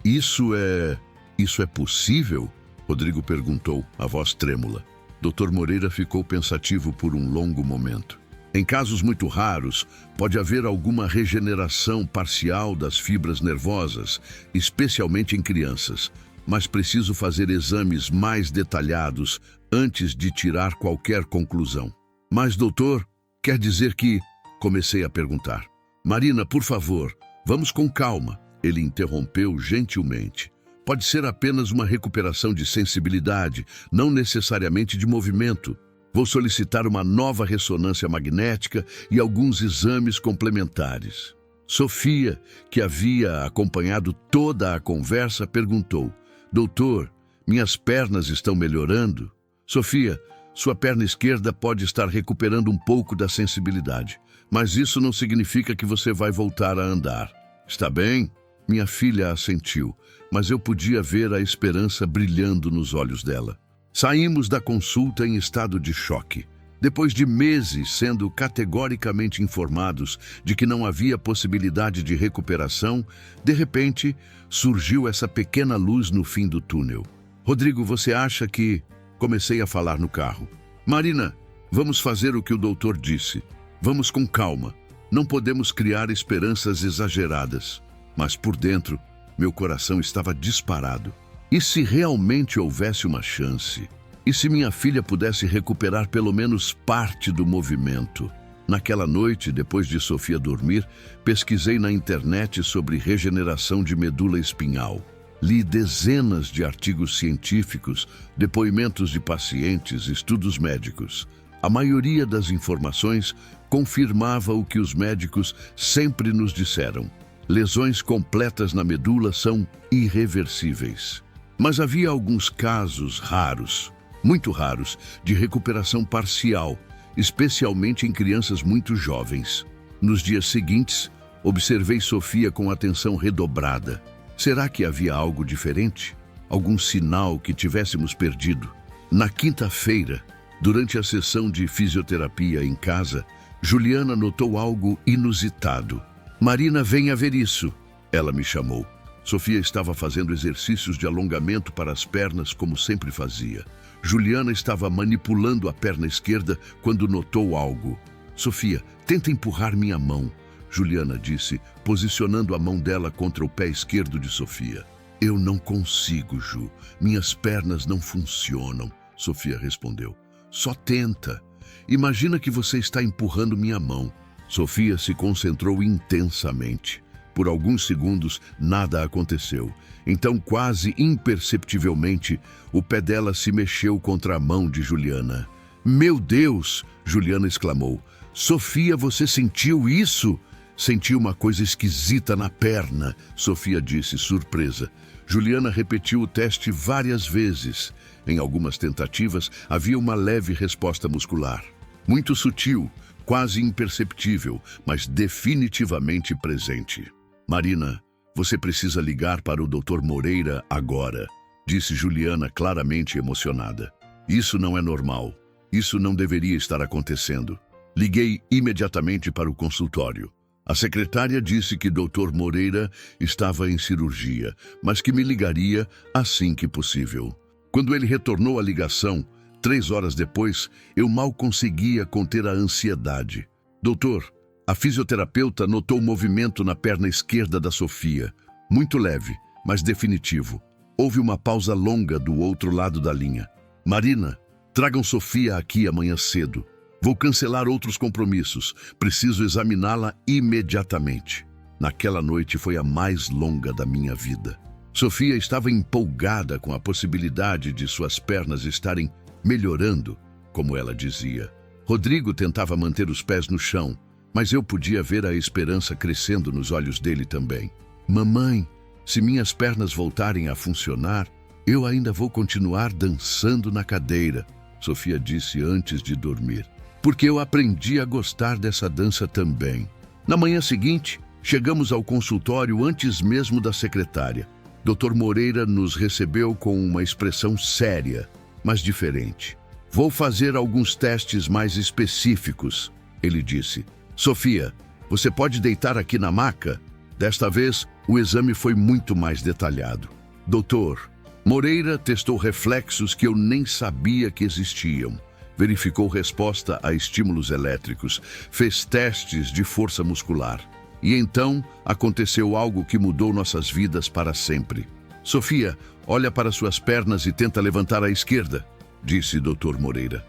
Isso é possível? Rodrigo perguntou, a voz trêmula. Dr. Moreira ficou pensativo por um longo momento. Em casos muito raros, pode haver alguma regeneração parcial das fibras nervosas, especialmente em crianças, mas preciso fazer exames mais detalhados antes de tirar qualquer conclusão. Mas, doutor, quer dizer que... Comecei a perguntar. Marina, por favor, vamos com calma. Ele interrompeu gentilmente. Pode ser apenas uma recuperação de sensibilidade, não necessariamente de movimento. Vou solicitar uma nova ressonância magnética e alguns exames complementares. Sofia, que havia acompanhado toda a conversa, perguntou: Doutor, minhas pernas estão melhorando? Sofia, sua perna esquerda pode estar recuperando um pouco da sensibilidade, mas isso não significa que você vai voltar a andar. Está bem? Minha filha assentiu, mas eu podia ver a esperança brilhando nos olhos dela. Saímos da consulta em estado de choque. Depois de meses sendo categoricamente informados de que não havia possibilidade de recuperação, de repente surgiu essa pequena luz no fim do túnel. Rodrigo, você acha que... Comecei a falar no carro. Marina, vamos fazer o que o doutor disse. Vamos com calma. Não podemos criar esperanças exageradas. Mas por dentro, meu coração estava disparado. E se realmente houvesse uma chance? E se minha filha pudesse recuperar pelo menos parte do movimento? Naquela noite, depois de Sofia dormir, pesquisei na internet sobre regeneração de medula espinhal. Li dezenas de artigos científicos, depoimentos de pacientes, estudos médicos. A maioria das informações confirmava o que os médicos sempre nos disseram. Lesões completas na medula são irreversíveis. Mas havia alguns casos raros, muito raros, de recuperação parcial, especialmente em crianças muito jovens. Nos dias seguintes, observei Sofia com atenção redobrada. Será que havia algo diferente? Algum sinal que tivéssemos perdido? Na quinta-feira, durante a sessão de fisioterapia em casa, Juliana notou algo inusitado. Marina, venha ver isso. Ela me chamou. Sofia estava fazendo exercícios de alongamento para as pernas, como sempre fazia. Juliana estava manipulando a perna esquerda quando notou algo. Sofia, tenta empurrar minha mão, Juliana disse, posicionando a mão dela contra o pé esquerdo de Sofia. Eu não consigo, Ju. Minhas pernas não funcionam, Sofia respondeu. Só tenta. Imagina que você está empurrando minha mão. Sofia se concentrou intensamente. Por alguns segundos, nada aconteceu. Então, quase imperceptivelmente, o pé dela se mexeu contra a mão de Juliana. Meu Deus! Juliana exclamou. Sofia, você sentiu isso? Senti uma coisa esquisita na perna, Sofia disse, surpresa. Juliana repetiu o teste várias vezes. Em algumas tentativas, havia uma leve resposta muscular. Muito sutil, quase imperceptível, mas definitivamente presente. Marina, você precisa ligar para o Dr. Moreira agora, disse Juliana claramente emocionada. Isso não é normal. Isso não deveria estar acontecendo. Liguei imediatamente para o consultório. A secretária disse que Dr. Moreira estava em cirurgia, mas que me ligaria assim que possível. Quando ele retornou a ligação, 3 horas depois, eu mal conseguia conter a ansiedade. Doutor, a fisioterapeuta notou movimento na perna esquerda da Sofia. Muito leve, mas definitivo. Houve uma pausa longa do outro lado da linha. Marina, tragam Sofia aqui amanhã cedo. Vou cancelar outros compromissos. Preciso examiná-la imediatamente. Naquela noite foi a mais longa da minha vida. Sofia estava empolgada com a possibilidade de suas pernas estarem melhorando, como ela dizia. Rodrigo tentava manter os pés no chão, mas eu podia ver a esperança crescendo nos olhos dele também. Mamãe, se minhas pernas voltarem a funcionar, eu ainda vou continuar dançando na cadeira, Sofia disse antes de dormir. Porque eu aprendi a gostar dessa dança também. Na manhã seguinte, chegamos ao consultório antes mesmo da secretária. Dr. Moreira nos recebeu com uma expressão séria, mas diferente. Vou fazer alguns testes mais específicos, ele disse. Sofia, você pode deitar aqui na maca? Desta vez, o exame foi muito mais detalhado. Doutor, Moreira testou reflexos que eu nem sabia que existiam. Verificou resposta a estímulos elétricos, fez testes de força muscular. E então aconteceu algo que mudou nossas vidas para sempre. Sofia, olha para suas pernas e tenta levantar à esquerda, disse Dr. Moreira.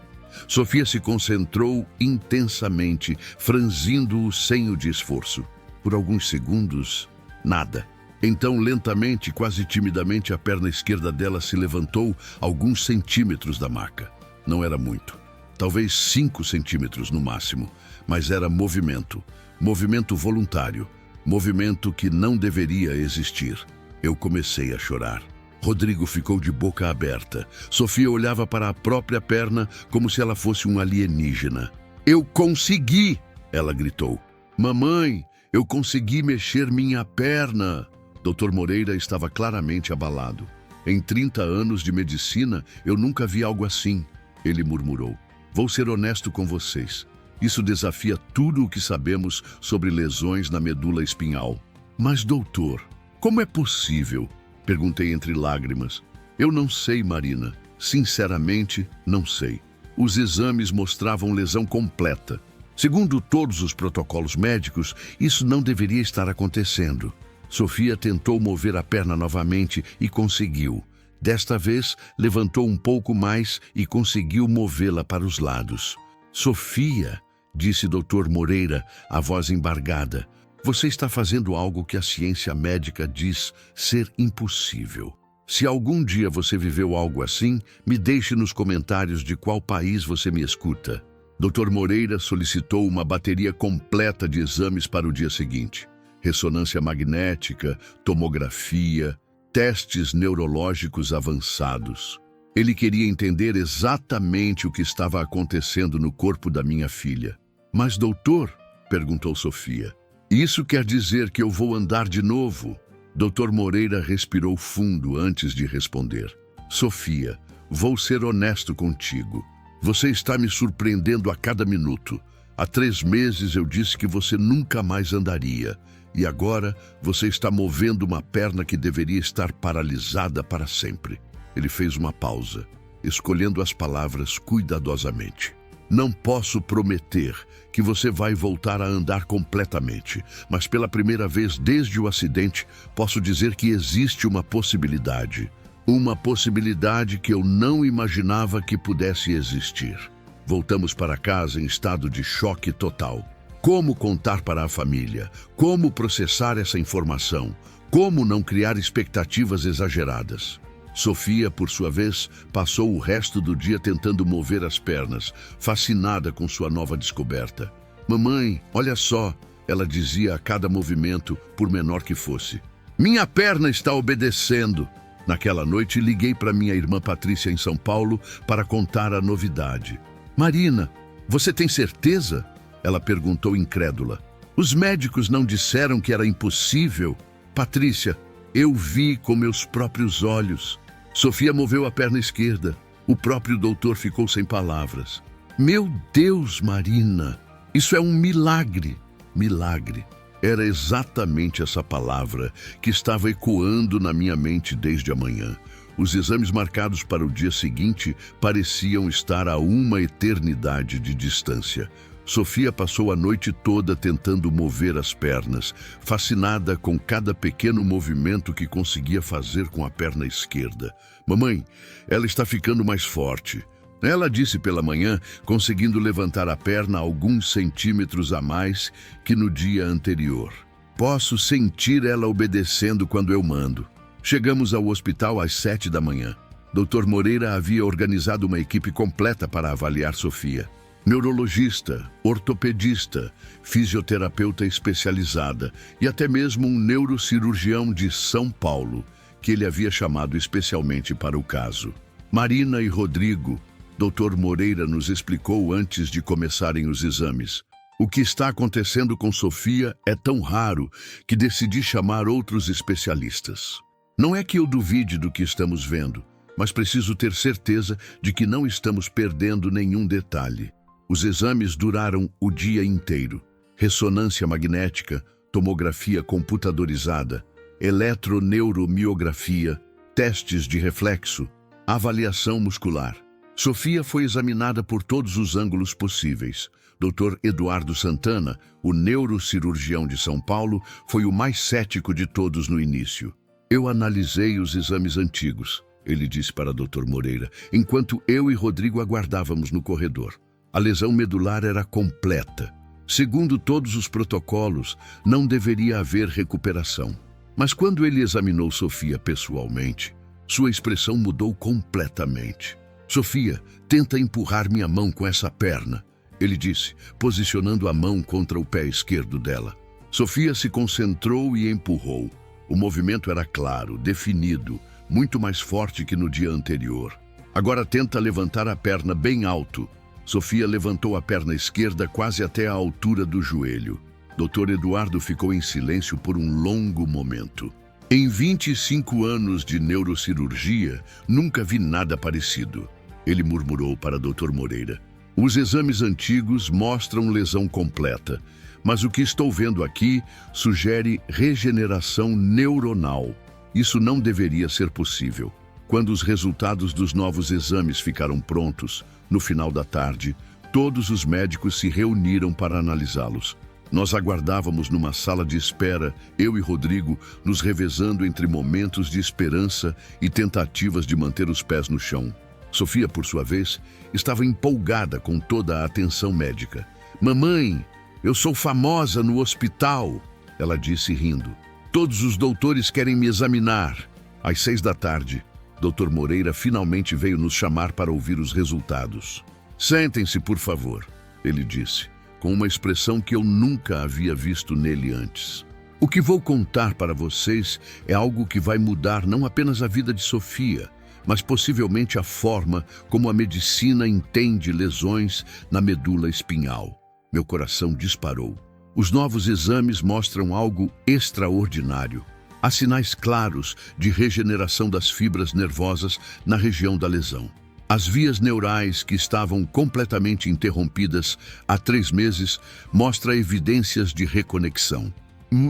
Sofia se concentrou intensamente, franzindo o senho de esforço. Por alguns segundos, nada. Então, lentamente, quase timidamente, a perna esquerda dela se levantou alguns centímetros da maca. Não era muito. Talvez 5 centímetros no máximo, mas era movimento. Movimento voluntário. Movimento que não deveria existir. Eu comecei a chorar. Rodrigo ficou de boca aberta. Sofia olhava para a própria perna como se ela fosse um alienígena. Eu consegui! Ela gritou. Mamãe, eu consegui mexer minha perna! Dr. Moreira estava claramente abalado. Em 30 anos de medicina, eu nunca vi algo assim. Ele murmurou. Vou ser honesto com vocês. Isso desafia tudo o que sabemos sobre lesões na medula espinhal. Mas, doutor, como é possível? Perguntei entre lágrimas. Eu não sei, Marina. Sinceramente, não sei. Os exames mostravam lesão completa. Segundo todos os protocolos médicos, isso não deveria estar acontecendo. Sofia tentou mover a perna novamente e conseguiu. Desta vez, levantou um pouco mais e conseguiu movê-la para os lados. Sofia, disse Dr. Moreira, a voz embargada, você está fazendo algo que a ciência médica diz ser impossível. Se algum dia você viveu algo assim, me deixe nos comentários de qual país você me escuta. Dr. Moreira solicitou uma bateria completa de exames para o dia seguinte. Ressonância magnética, tomografia, testes neurológicos avançados. Ele queria entender exatamente o que estava acontecendo no corpo da minha filha. Mas, doutor, perguntou Sofia, isso quer dizer que eu vou andar de novo? Dr. Moreira respirou fundo antes de responder. Sofia, vou ser honesto contigo. Você está me surpreendendo a cada minuto. Há 3 meses eu disse que você nunca mais andaria. E agora você está movendo uma perna que deveria estar paralisada para sempre. Ele fez uma pausa, escolhendo as palavras cuidadosamente. Não posso prometer que você vai voltar a andar completamente, mas pela primeira vez desde o acidente, posso dizer que existe uma possibilidade. Uma possibilidade que eu não imaginava que pudesse existir. Voltamos para casa em estado de choque total. Como contar para a família? Como processar essa informação? Como não criar expectativas exageradas? Sofia, por sua vez, passou o resto do dia tentando mover as pernas, fascinada com sua nova descoberta. Mamãe, olha só, ela dizia a cada movimento, por menor que fosse. Minha perna está obedecendo. Naquela noite, liguei para minha irmã Patrícia em São Paulo para contar a novidade. Marina, você tem certeza? Ela perguntou incrédula. Os médicos não disseram que era impossível? Patrícia, eu vi com meus próprios olhos. Sofia moveu a perna esquerda. O próprio doutor ficou sem palavras. Meu Deus, Marina, isso é um milagre. Milagre. Era exatamente essa palavra que estava ecoando na minha mente desde a manhã. Os exames marcados para o dia seguinte pareciam estar a uma eternidade de distância. Sofia passou a noite toda tentando mover as pernas, fascinada com cada pequeno movimento que conseguia fazer com a perna esquerda. Mamãe, ela está ficando mais forte. Ela disse pela manhã, conseguindo levantar a perna alguns centímetros a mais que no dia anterior. Posso sentir ela obedecendo quando eu mando. Chegamos ao hospital às 7 da manhã. Dr. Moreira havia organizado uma equipe completa para avaliar Sofia. Neurologista, ortopedista, fisioterapeuta especializada e até mesmo um neurocirurgião de São Paulo, que ele havia chamado especialmente para o caso. Marina e Rodrigo, Dr. Moreira nos explicou antes de começarem os exames. O que está acontecendo com Sofia é tão raro que decidi chamar outros especialistas. Não é que eu duvide do que estamos vendo, mas preciso ter certeza de que não estamos perdendo nenhum detalhe. Os exames duraram o dia inteiro. Ressonância magnética, tomografia computadorizada, eletroneuromiografia, testes de reflexo, avaliação muscular. Sofia foi examinada por todos os ângulos possíveis. Dr. Eduardo Santana, o neurocirurgião de São Paulo, foi o mais cético de todos no início. Eu analisei os exames antigos, ele disse para Dr. Moreira, enquanto eu e Rodrigo aguardávamos no corredor. A lesão medular era completa. Segundo todos os protocolos, não deveria haver recuperação. Mas quando ele examinou Sofia pessoalmente, sua expressão mudou completamente. Sofia, tenta empurrar minha mão com essa perna, ele disse, posicionando a mão contra o pé esquerdo dela. Sofia se concentrou e empurrou. O movimento era claro, definido, muito mais forte que no dia anterior. Agora tenta levantar a perna bem alto. Sofia levantou a perna esquerda quase até a altura do joelho. Dr. Eduardo ficou em silêncio por um longo momento. Em 25 anos de neurocirurgia, nunca vi nada parecido. Ele murmurou para Dr. Moreira. Os exames antigos mostram lesão completa, mas o que estou vendo aqui sugere regeneração neuronal. Isso não deveria ser possível. Quando os resultados dos novos exames ficaram prontos, no final da tarde, todos os médicos se reuniram para analisá-los. Nós aguardávamos numa sala de espera, eu e Rodrigo, nos revezando entre momentos de esperança e tentativas de manter os pés no chão. Sofia, por sua vez, estava empolgada com toda a atenção médica. Mamãe, eu sou famosa no hospital, ela disse rindo. Todos os doutores querem me examinar. Às 6 da tarde, Dr. Moreira finalmente veio nos chamar para ouvir os resultados. Sentem-se, por favor, ele disse, com uma expressão que eu nunca havia visto nele antes. O que vou contar para vocês é algo que vai mudar não apenas a vida de Sofia, mas possivelmente a forma como a medicina entende lesões na medula espinhal. Meu coração disparou. Os novos exames mostram algo extraordinário. Há sinais claros de regeneração das fibras nervosas na região da lesão. As vias neurais que estavam completamente interrompidas há 3 meses mostram evidências de reconexão.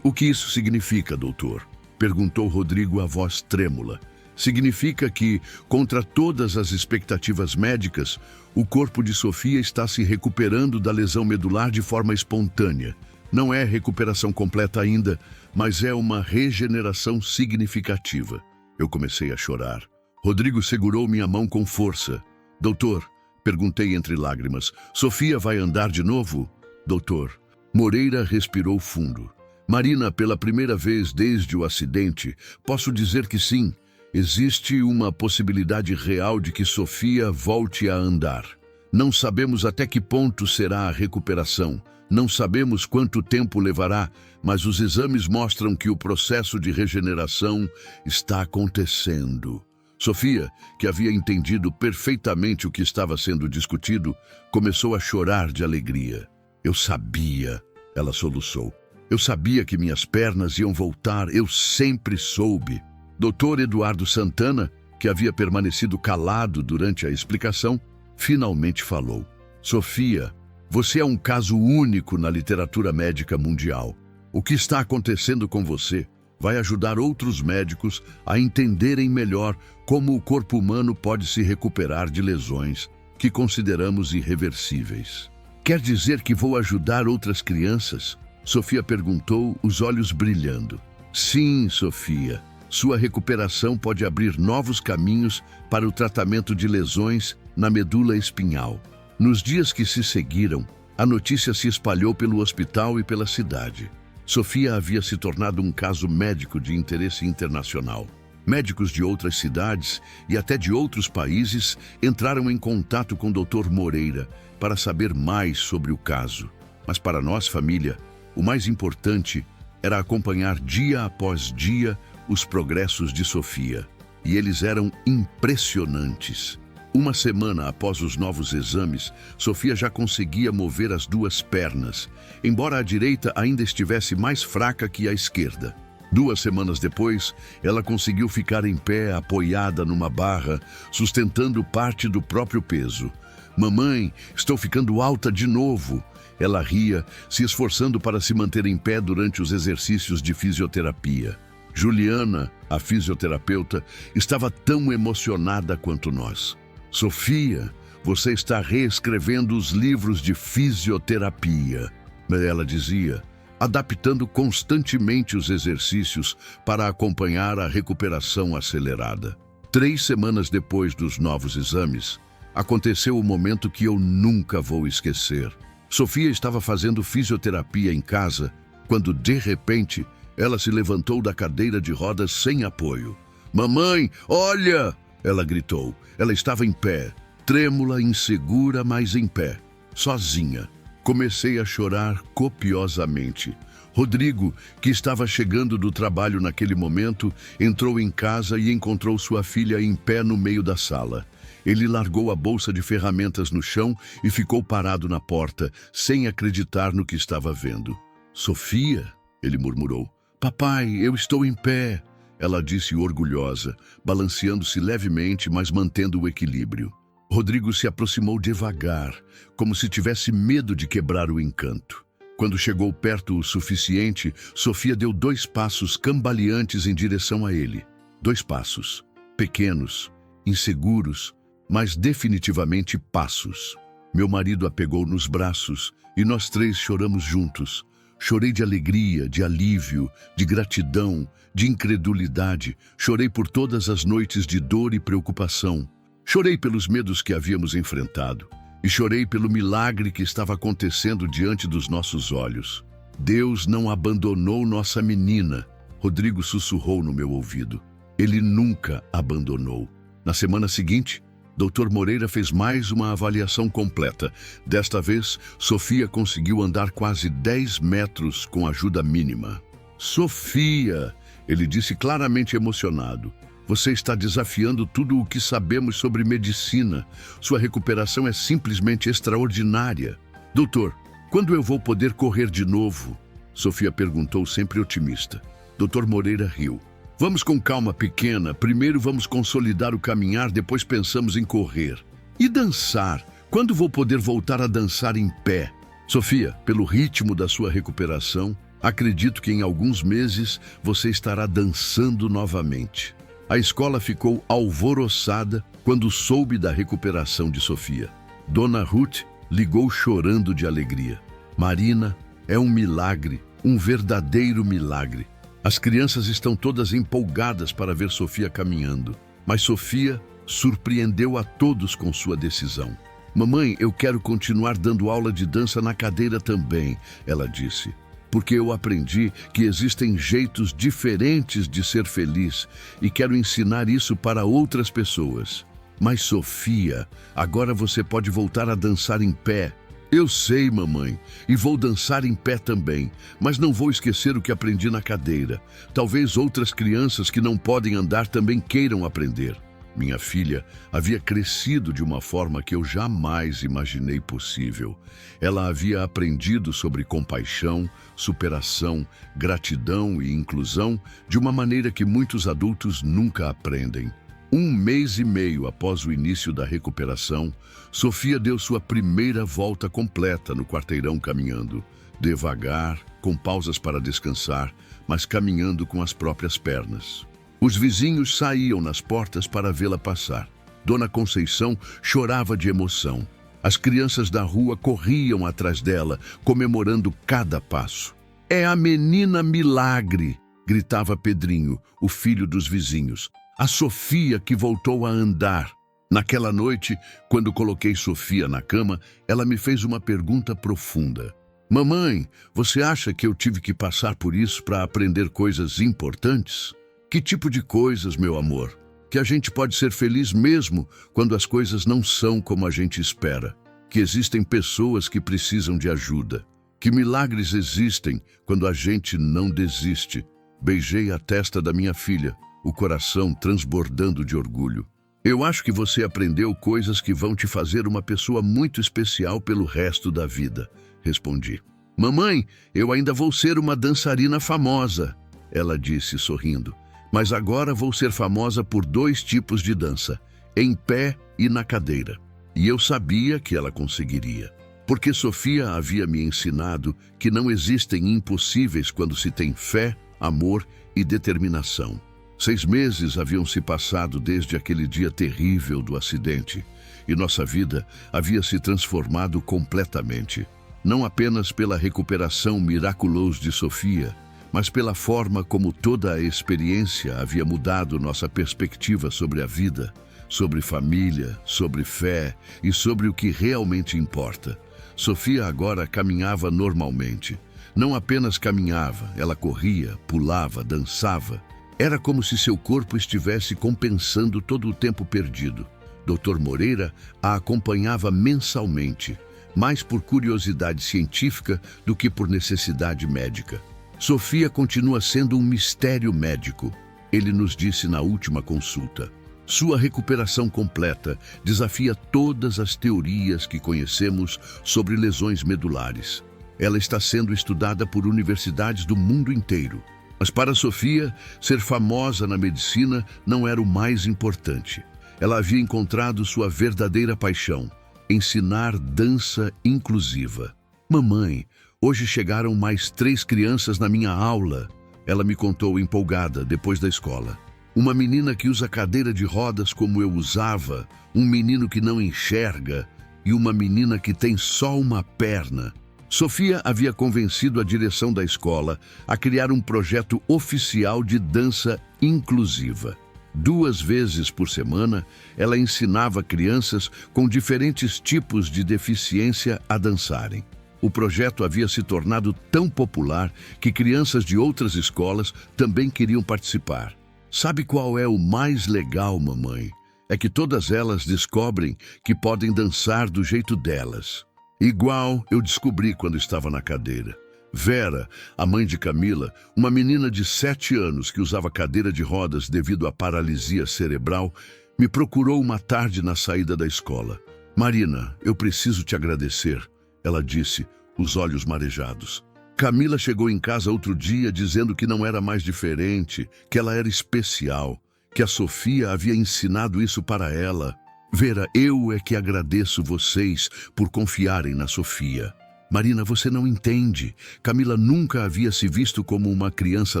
O que isso significa, doutor? Perguntou Rodrigo, a voz trêmula. Significa que, contra todas as expectativas médicas, o corpo de Sofia está se recuperando da lesão medular de forma espontânea. Não é recuperação completa ainda, mas é uma regeneração significativa. Eu comecei a chorar. Rodrigo segurou minha mão com força. Doutor, perguntei entre lágrimas, Sofia vai andar de novo? Doutor. Moreira respirou fundo. Marina, pela primeira vez desde o acidente, posso dizer que sim. Existe uma possibilidade real de que Sofia volte a andar. Não sabemos até que ponto será a recuperação. Não sabemos quanto tempo levará, mas os exames mostram que o processo de regeneração está acontecendo. Sofia, que havia entendido perfeitamente o que estava sendo discutido, começou a chorar de alegria. Eu sabia, ela soluçou. Eu sabia que minhas pernas iam voltar, eu sempre soube. Dr. Eduardo Santana, que havia permanecido calado durante a explicação, finalmente falou. Sofia, você é um caso único na literatura médica mundial. O que está acontecendo com você vai ajudar outros médicos a entenderem melhor como o corpo humano pode se recuperar de lesões que consideramos irreversíveis. Quer dizer que vou ajudar outras crianças? Sofia perguntou, os olhos brilhando. Sim, Sofia. Sua recuperação pode abrir novos caminhos para o tratamento de lesões na medula espinhal. Nos dias que se seguiram, a notícia se espalhou pelo hospital e pela cidade. Sofia havia se tornado um caso médico de interesse internacional. Médicos de outras cidades e até de outros países entraram em contato com o Dr. Moreira para saber mais sobre o caso. Mas para nós, família, o mais importante era acompanhar dia após dia os progressos de Sofia. E eles eram impressionantes. Uma semana após os novos exames, Sofia já conseguia mover as duas pernas, embora a direita ainda estivesse mais fraca que a esquerda. 2 semanas depois, ela conseguiu ficar em pé, apoiada numa barra, sustentando parte do próprio peso. Mamãe, estou ficando alta de novo. Ela ria, se esforçando para se manter em pé durante os exercícios de fisioterapia. Juliana, a fisioterapeuta, estava tão emocionada quanto nós. Sofia, você está reescrevendo os livros de fisioterapia, ela dizia, adaptando constantemente os exercícios para acompanhar a recuperação acelerada. 3 semanas depois dos novos exames, aconteceu o momento que eu nunca vou esquecer. Sofia estava fazendo fisioterapia em casa, quando, de repente, ela se levantou da cadeira de rodas sem apoio. Mamãe, olha! Ela gritou. Ela estava em pé, trêmula, insegura, mas em pé, sozinha. Comecei a chorar copiosamente. Rodrigo, que estava chegando do trabalho naquele momento, entrou em casa e encontrou sua filha em pé no meio da sala. Ele largou a bolsa de ferramentas no chão e ficou parado na porta, sem acreditar no que estava vendo. Sofia, ele murmurou. Papai, eu estou em pé, ela disse orgulhosa, balanceando-se levemente, mas mantendo o equilíbrio. Rodrigo se aproximou devagar, como se tivesse medo de quebrar o encanto. Quando chegou perto o suficiente, Sofia deu 2 passos cambaleantes em direção a ele. 2 passos, pequenos, inseguros, mas definitivamente passos. Meu marido a pegou nos braços e nós 3 choramos juntos. Chorei de alegria, de alívio, de gratidão, de incredulidade. Chorei por todas as noites de dor e preocupação. Chorei pelos medos que havíamos enfrentado. E chorei pelo milagre que estava acontecendo diante dos nossos olhos. Deus não abandonou nossa menina, Rodrigo sussurrou no meu ouvido. Ele nunca abandonou. Na semana seguinte, Dr. Moreira fez mais uma avaliação completa. Desta vez, Sofia conseguiu andar quase 10 metros com ajuda mínima. Sofia, ele disse claramente emocionado. Você está desafiando tudo o que sabemos sobre medicina. Sua recuperação é simplesmente extraordinária. Doutor, quando eu vou poder correr de novo? Sofia perguntou, sempre otimista. Dr. Moreira riu. Vamos com calma, pequena. Primeiro vamos consolidar o caminhar, depois pensamos em correr. E dançar? Quando vou poder voltar a dançar em pé? Sofia, pelo ritmo da sua recuperação, acredito que em alguns meses você estará dançando novamente. A escola ficou alvoroçada quando soube da recuperação de Sofia. Dona Ruth ligou chorando de alegria. Marina, é um milagre, um verdadeiro milagre. As crianças estão todas empolgadas para ver Sofia caminhando. Mas Sofia surpreendeu a todos com sua decisão. Mamãe, eu quero continuar dando aula de dança na cadeira também, ela disse. Porque eu aprendi que existem jeitos diferentes de ser feliz e quero ensinar isso para outras pessoas. Mas Sofia, agora você pode voltar a dançar em pé. Eu sei, mamãe, e vou dançar em pé também, mas não vou esquecer o que aprendi na cadeira. Talvez outras crianças que não podem andar também queiram aprender. Minha filha havia crescido de uma forma que eu jamais imaginei possível. Ela havia aprendido sobre compaixão, superação, gratidão e inclusão de uma maneira que muitos adultos nunca aprendem. 1 mês e meio após o início da recuperação, Sofia deu sua primeira volta completa no quarteirão caminhando. Devagar, com pausas para descansar, mas caminhando com as próprias pernas. Os vizinhos saíam nas portas para vê-la passar. Dona Conceição chorava de emoção. As crianças da rua corriam atrás dela, comemorando cada passo. É a menina milagre, gritava Pedrinho, o filho dos vizinhos. A Sofia que voltou a andar. Naquela noite, quando coloquei Sofia na cama, ela me fez uma pergunta profunda. Mamãe, você acha que eu tive que passar por isso para aprender coisas importantes? Que tipo de coisas, meu amor? Que a gente pode ser feliz mesmo quando as coisas não são como a gente espera. Que existem pessoas que precisam de ajuda. Que milagres existem quando a gente não desiste. Beijei a testa da minha filha, o coração transbordando de orgulho. Eu acho que você aprendeu coisas que vão te fazer uma pessoa muito especial pelo resto da vida, respondi. Mamãe, eu ainda vou ser uma dançarina famosa, ela disse sorrindo. Mas agora vou ser famosa por 2 tipos de dança, em pé e na cadeira. E eu sabia que ela conseguiria. Porque Sofia havia me ensinado que não existem impossíveis quando se tem fé, amor e determinação. 6 meses haviam se passado desde aquele dia terrível do acidente, e nossa vida havia se transformado completamente. Não apenas pela recuperação miraculosa de Sofia, mas pela forma como toda a experiência havia mudado nossa perspectiva sobre a vida, sobre família, sobre fé e sobre o que realmente importa. Sofia agora caminhava normalmente. Não apenas caminhava, ela corria, pulava, dançava. Era como se seu corpo estivesse compensando todo o tempo perdido. Dr. Moreira a acompanhava mensalmente, mais por curiosidade científica do que por necessidade médica. Sofia continua sendo um mistério médico, ele nos disse na última consulta. Sua recuperação completa desafia todas as teorias que conhecemos sobre lesões medulares. Ela está sendo estudada por universidades do mundo inteiro. Mas para Sofia, ser famosa na medicina não era o mais importante. Ela havia encontrado sua verdadeira paixão, ensinar dança inclusiva. Mamãe, hoje chegaram mais 3 crianças na minha aula, ela me contou empolgada depois da escola. Uma menina que usa cadeira de rodas como eu usava, um menino que não enxerga e uma menina que tem só uma perna. Sofia havia convencido a direção da escola a criar um projeto oficial de dança inclusiva. 2 vezes por semana, ela ensinava crianças com diferentes tipos de deficiência a dançarem. O projeto havia se tornado tão popular que crianças de outras escolas também queriam participar. Sabe qual é o mais legal, mamãe? É que todas elas descobrem que podem dançar do jeito delas. Igual eu descobri quando estava na cadeira. Vera, a mãe de Camila, uma menina de 7 anos que usava cadeira de rodas devido à paralisia cerebral, me procurou uma tarde na saída da escola. Marina, eu preciso te agradecer, ela disse, os olhos marejados. Camila chegou em casa outro dia dizendo que não era mais diferente, que ela era especial, que a Sofia havia ensinado isso para ela. Vera, eu é que agradeço vocês por confiarem na Sofia. Marina, você não entende. Camila nunca havia se visto como uma criança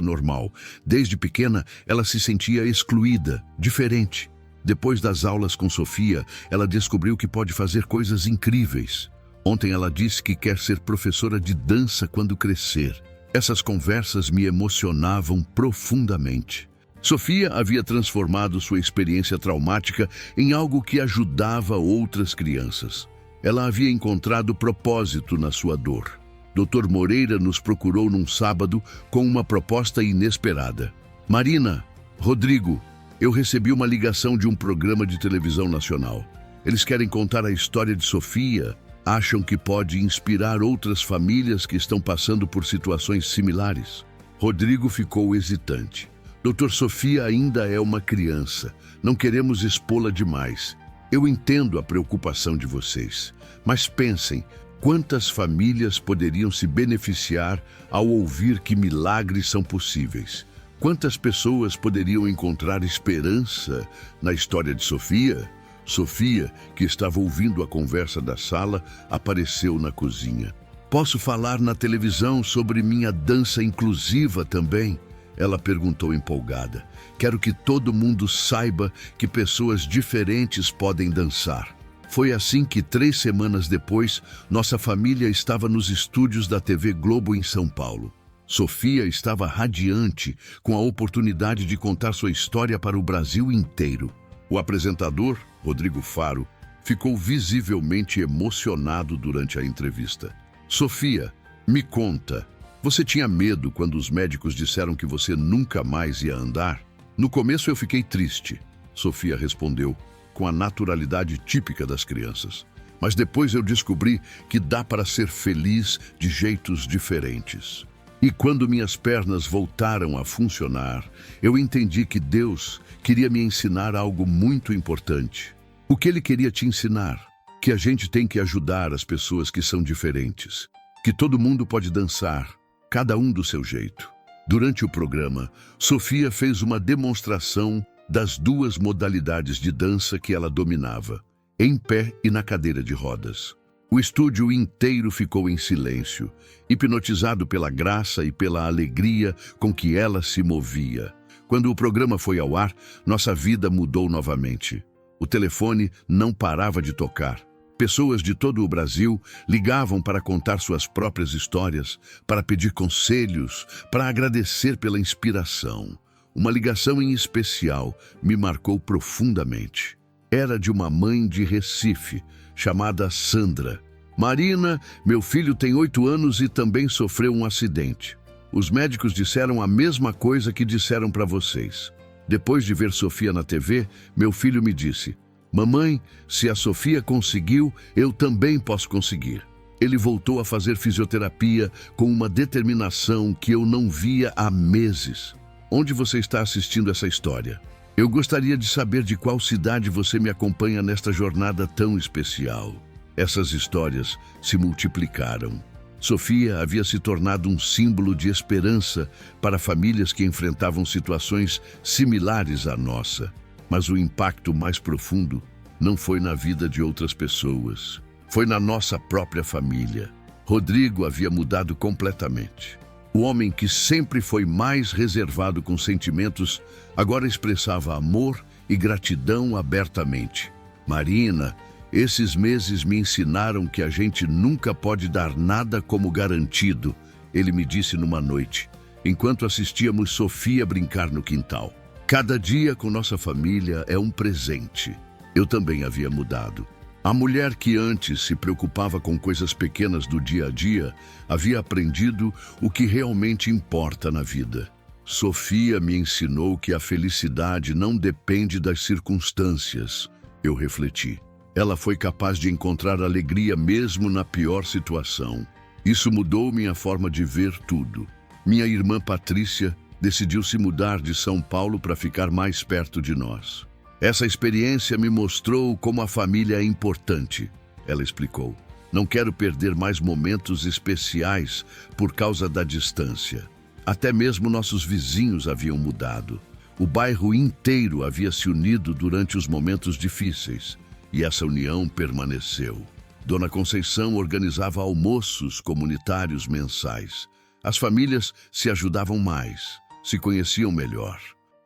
normal. Desde pequena, ela se sentia excluída, diferente. Depois das aulas com Sofia, ela descobriu que pode fazer coisas incríveis. Ontem ela disse que quer ser professora de dança quando crescer. Essas conversas me emocionavam profundamente. Sofia havia transformado sua experiência traumática em algo que ajudava outras crianças. Ela havia encontrado propósito na sua dor. Dr. Moreira nos procurou num sábado com uma proposta inesperada. Marina, Rodrigo, eu recebi uma ligação de um programa de televisão nacional. Eles querem contar a história de Sofia, acham que pode inspirar outras famílias que estão passando por situações similares. Rodrigo ficou hesitante. Doutor, Sofia ainda é uma criança. Não queremos expô-la demais. Eu entendo a preocupação de vocês, mas pensem, quantas famílias poderiam se beneficiar ao ouvir que milagres são possíveis? Quantas pessoas poderiam encontrar esperança na história de Sofia? Sofia, que estava ouvindo a conversa da sala, apareceu na cozinha. Posso falar na televisão sobre minha dança inclusiva também? Ela perguntou empolgada. Quero que todo mundo saiba que pessoas diferentes podem dançar. Foi assim que 3 semanas depois, nossa família estava nos estúdios da TV Globo em São Paulo. Sofia estava radiante com a oportunidade de contar sua história para o Brasil inteiro. O apresentador, Rodrigo Faro, ficou visivelmente emocionado durante a entrevista. Sofia, me conta, você tinha medo quando os médicos disseram que você nunca mais ia andar? No começo eu fiquei triste, Sofia respondeu, com a naturalidade típica das crianças. Mas depois eu descobri que dá para ser feliz de jeitos diferentes. E quando minhas pernas voltaram a funcionar, eu entendi que Deus queria me ensinar algo muito importante. O que Ele queria te ensinar? Que a gente tem que ajudar as pessoas que são diferentes. Que todo mundo pode dançar, cada um do seu jeito. Durante o programa, Sofia fez uma demonstração das 2 modalidades de dança que ela dominava, em pé e na cadeira de rodas. O estúdio inteiro ficou em silêncio, hipnotizado pela graça e pela alegria com que ela se movia. Quando o programa foi ao ar, nossa vida mudou novamente. O telefone não parava de tocar. Pessoas de todo o Brasil ligavam para contar suas próprias histórias, para pedir conselhos, para agradecer pela inspiração. Uma ligação em especial me marcou profundamente. Era de uma mãe de Recife, chamada Sandra. Marina, meu filho tem 8 anos e também sofreu um acidente. Os médicos disseram a mesma coisa que disseram para vocês. Depois de ver Sofia na TV, meu filho me disse: mamãe, se a Sofia conseguiu, eu também posso conseguir. Ele voltou a fazer fisioterapia com uma determinação que eu não via há meses. Onde você está assistindo essa história? Eu gostaria de saber de qual cidade você me acompanha nesta jornada tão especial. Essas histórias se multiplicaram. Sofia havia se tornado um símbolo de esperança para famílias que enfrentavam situações similares à nossa. Mas o impacto mais profundo não foi na vida de outras pessoas. Foi na nossa própria família. Rodrigo havia mudado completamente. O homem que sempre foi mais reservado com sentimentos, agora expressava amor e gratidão abertamente. Marina, esses meses me ensinaram que a gente nunca pode dar nada como garantido, ele me disse numa noite, enquanto assistíamos Sofia brincar no quintal. Cada dia com nossa família é um presente. Eu também havia mudado. A mulher que antes se preocupava com coisas pequenas do dia a dia havia aprendido o que realmente importa na vida. Sofia me ensinou que a felicidade não depende das circunstâncias. Eu refleti. Ela foi capaz de encontrar alegria mesmo na pior situação. Isso mudou minha forma de ver tudo. Minha irmã Patrícia decidiu se mudar de São Paulo para ficar mais perto de nós. Essa experiência me mostrou como a família é importante, ela explicou. Não quero perder mais momentos especiais por causa da distância. Até mesmo nossos vizinhos haviam mudado. O bairro inteiro havia se unido durante os momentos difíceis, e essa união permaneceu. Dona Conceição organizava almoços comunitários mensais. As famílias se ajudavam mais, se conheciam melhor.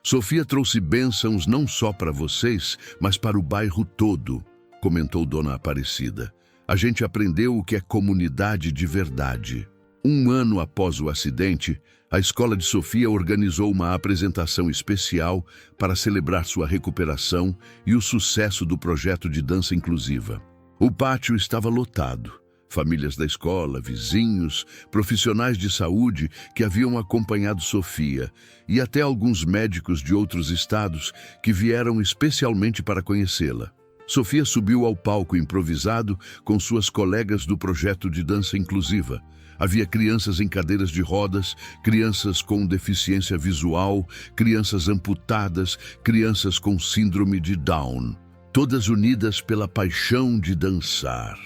Sofia trouxe bênçãos não só para vocês, mas para o bairro todo, comentou Dona Aparecida. A gente aprendeu o que é comunidade de verdade. Um ano após o acidente, a escola de Sofia organizou uma apresentação especial para celebrar sua recuperação e o sucesso do projeto de dança inclusiva. O pátio estava lotado. Famílias da escola, vizinhos, profissionais de saúde que haviam acompanhado Sofia e até alguns médicos de outros estados que vieram especialmente para conhecê-la. Sofia subiu ao palco improvisado com suas colegas do projeto de dança inclusiva. Havia crianças em cadeiras de rodas, crianças com deficiência visual, crianças amputadas, crianças com síndrome de Down, todas unidas pela paixão de dançar.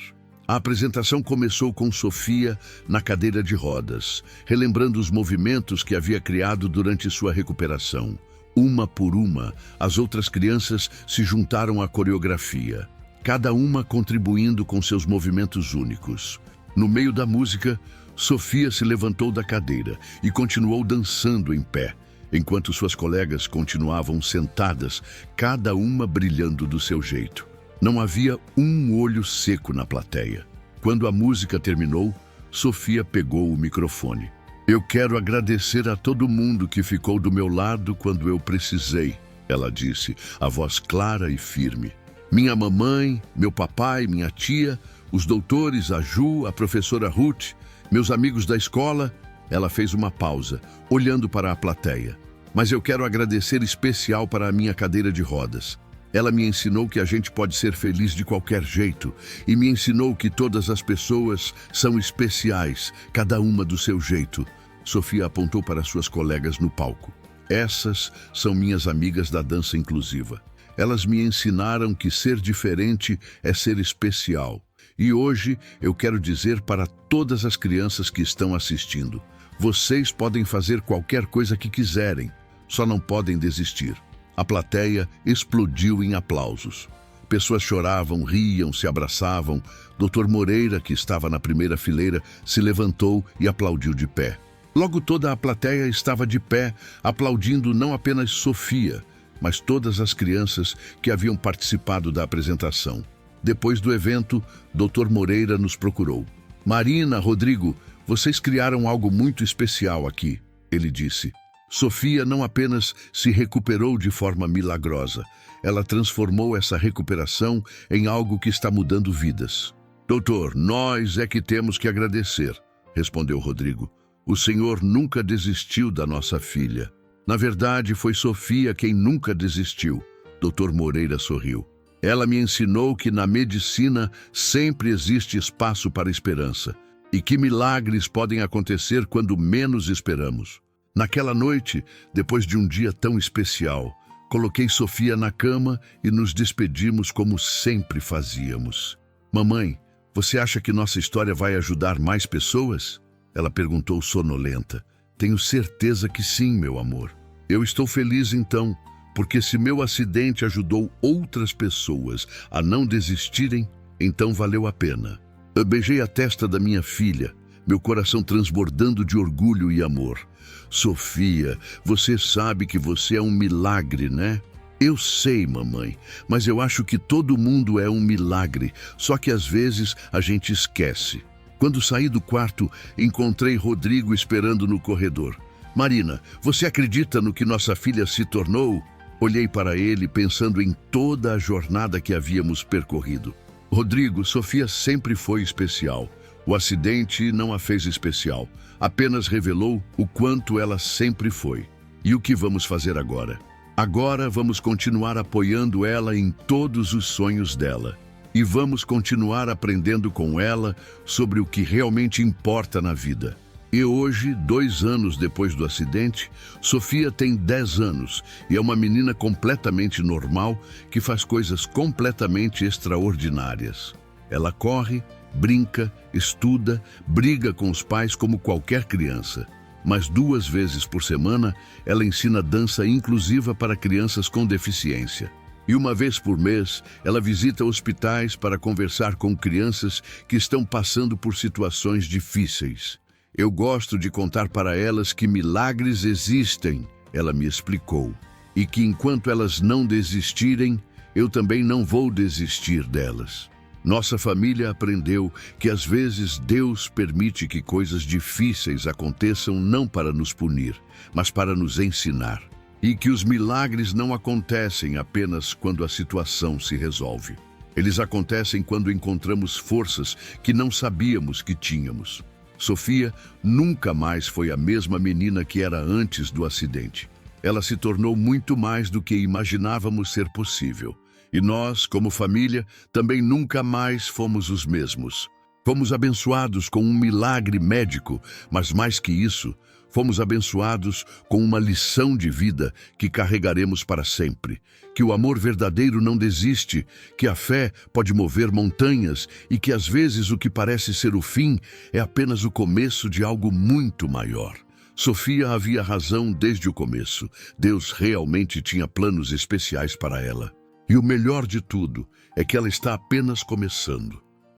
A apresentação começou com Sofia na cadeira de rodas, relembrando os movimentos que havia criado durante sua recuperação. Uma por uma, as outras crianças se juntaram à coreografia, cada uma contribuindo com seus movimentos únicos. No meio da música, Sofia se levantou da cadeira e continuou dançando em pé, enquanto suas colegas continuavam sentadas, cada uma brilhando do seu jeito. Não havia um olho seco na plateia. Quando a música terminou, Sofia pegou o microfone. Eu quero agradecer a todo mundo que ficou do meu lado quando eu precisei, ela disse, a voz clara e firme. Minha mamãe, meu papai, minha tia, os doutores, a Ju, a professora Ruth, meus amigos da escola. Ela fez uma pausa, olhando para a plateia. Mas eu quero agradecer especial para a minha cadeira de rodas. Ela me ensinou que a gente pode ser feliz de qualquer jeito e me ensinou que todas as pessoas são especiais, cada uma do seu jeito. Sofia apontou para suas colegas no palco. Essas são minhas amigas da dança inclusiva. Elas me ensinaram que ser diferente é ser especial. E hoje eu quero dizer para todas as crianças que estão assistindo: vocês podem fazer qualquer coisa que quiserem, só não podem desistir. A plateia explodiu em aplausos. Pessoas choravam, riam, se abraçavam. Dr. Moreira, que estava na primeira fileira, se levantou e aplaudiu de pé. Logo toda a plateia estava de pé, aplaudindo não apenas Sofia, mas todas as crianças que haviam participado da apresentação. Depois do evento, Dr. Moreira nos procurou. Marina, Rodrigo, vocês criaram algo muito especial aqui, ele disse. Sofia não apenas se recuperou de forma milagrosa, ela transformou essa recuperação em algo que está mudando vidas. Doutor, nós é que temos que agradecer, respondeu Rodrigo. O senhor nunca desistiu da nossa filha. Na verdade, foi Sofia quem nunca desistiu. Dr. Moreira sorriu. Ela me ensinou que na medicina sempre existe espaço para esperança e que milagres podem acontecer quando menos esperamos. Naquela noite, depois de um dia tão especial, coloquei Sofia na cama e nos despedimos como sempre fazíamos. Mamãe, você acha que nossa história vai ajudar mais pessoas? Ela perguntou sonolenta. Tenho certeza que sim, meu amor. Eu estou feliz então, porque se meu acidente ajudou outras pessoas a não desistirem, então valeu a pena. Eu beijei a testa da minha filha, meu coração transbordando de orgulho e amor. Sofia, você sabe que você é um milagre, né? Eu sei, mamãe, mas eu acho que todo mundo é um milagre, só que às vezes a gente esquece. Quando saí do quarto, encontrei Rodrigo esperando no corredor. Marina, você acredita no que nossa filha se tornou? Olhei para ele pensando em toda a jornada que havíamos percorrido. Rodrigo, Sofia sempre foi especial. O acidente não a fez especial, apenas revelou o quanto ela sempre foi. E o que vamos fazer agora? Agora vamos continuar apoiando ela em todos os sonhos dela. E vamos continuar aprendendo com ela sobre o que realmente importa na vida. E hoje, 2 anos depois do acidente, Sofia tem 10 anos e é uma menina completamente normal que faz coisas completamente extraordinárias. Ela corre, brinca, estuda, briga com os pais como qualquer criança. Mas 2 vezes por semana, ela ensina dança inclusiva para crianças com deficiência. E uma vez por mês, ela visita hospitais para conversar com crianças que estão passando por situações difíceis. Eu gosto de contar para elas que milagres existem, ela me explicou, e que enquanto elas não desistirem, eu também não vou desistir delas. Nossa família aprendeu que às vezes Deus permite que coisas difíceis aconteçam não para nos punir, mas para nos ensinar. E que os milagres não acontecem apenas quando a situação se resolve. Eles acontecem quando encontramos forças que não sabíamos que tínhamos. Sofia nunca mais foi a mesma menina que era antes do acidente. Ela se tornou muito mais do que imaginávamos ser possível. E nós, como família, também nunca mais fomos os mesmos. Fomos abençoados com um milagre médico, mas mais que isso, fomos abençoados com uma lição de vida que carregaremos para sempre. Que o amor verdadeiro não desiste, que a fé pode mover montanhas e que às vezes o que parece ser o fim é apenas o começo de algo muito maior. Sofia havia razão desde o começo. Deus realmente tinha planos especiais para ela. E o melhor de tudo é que ela está apenas começando.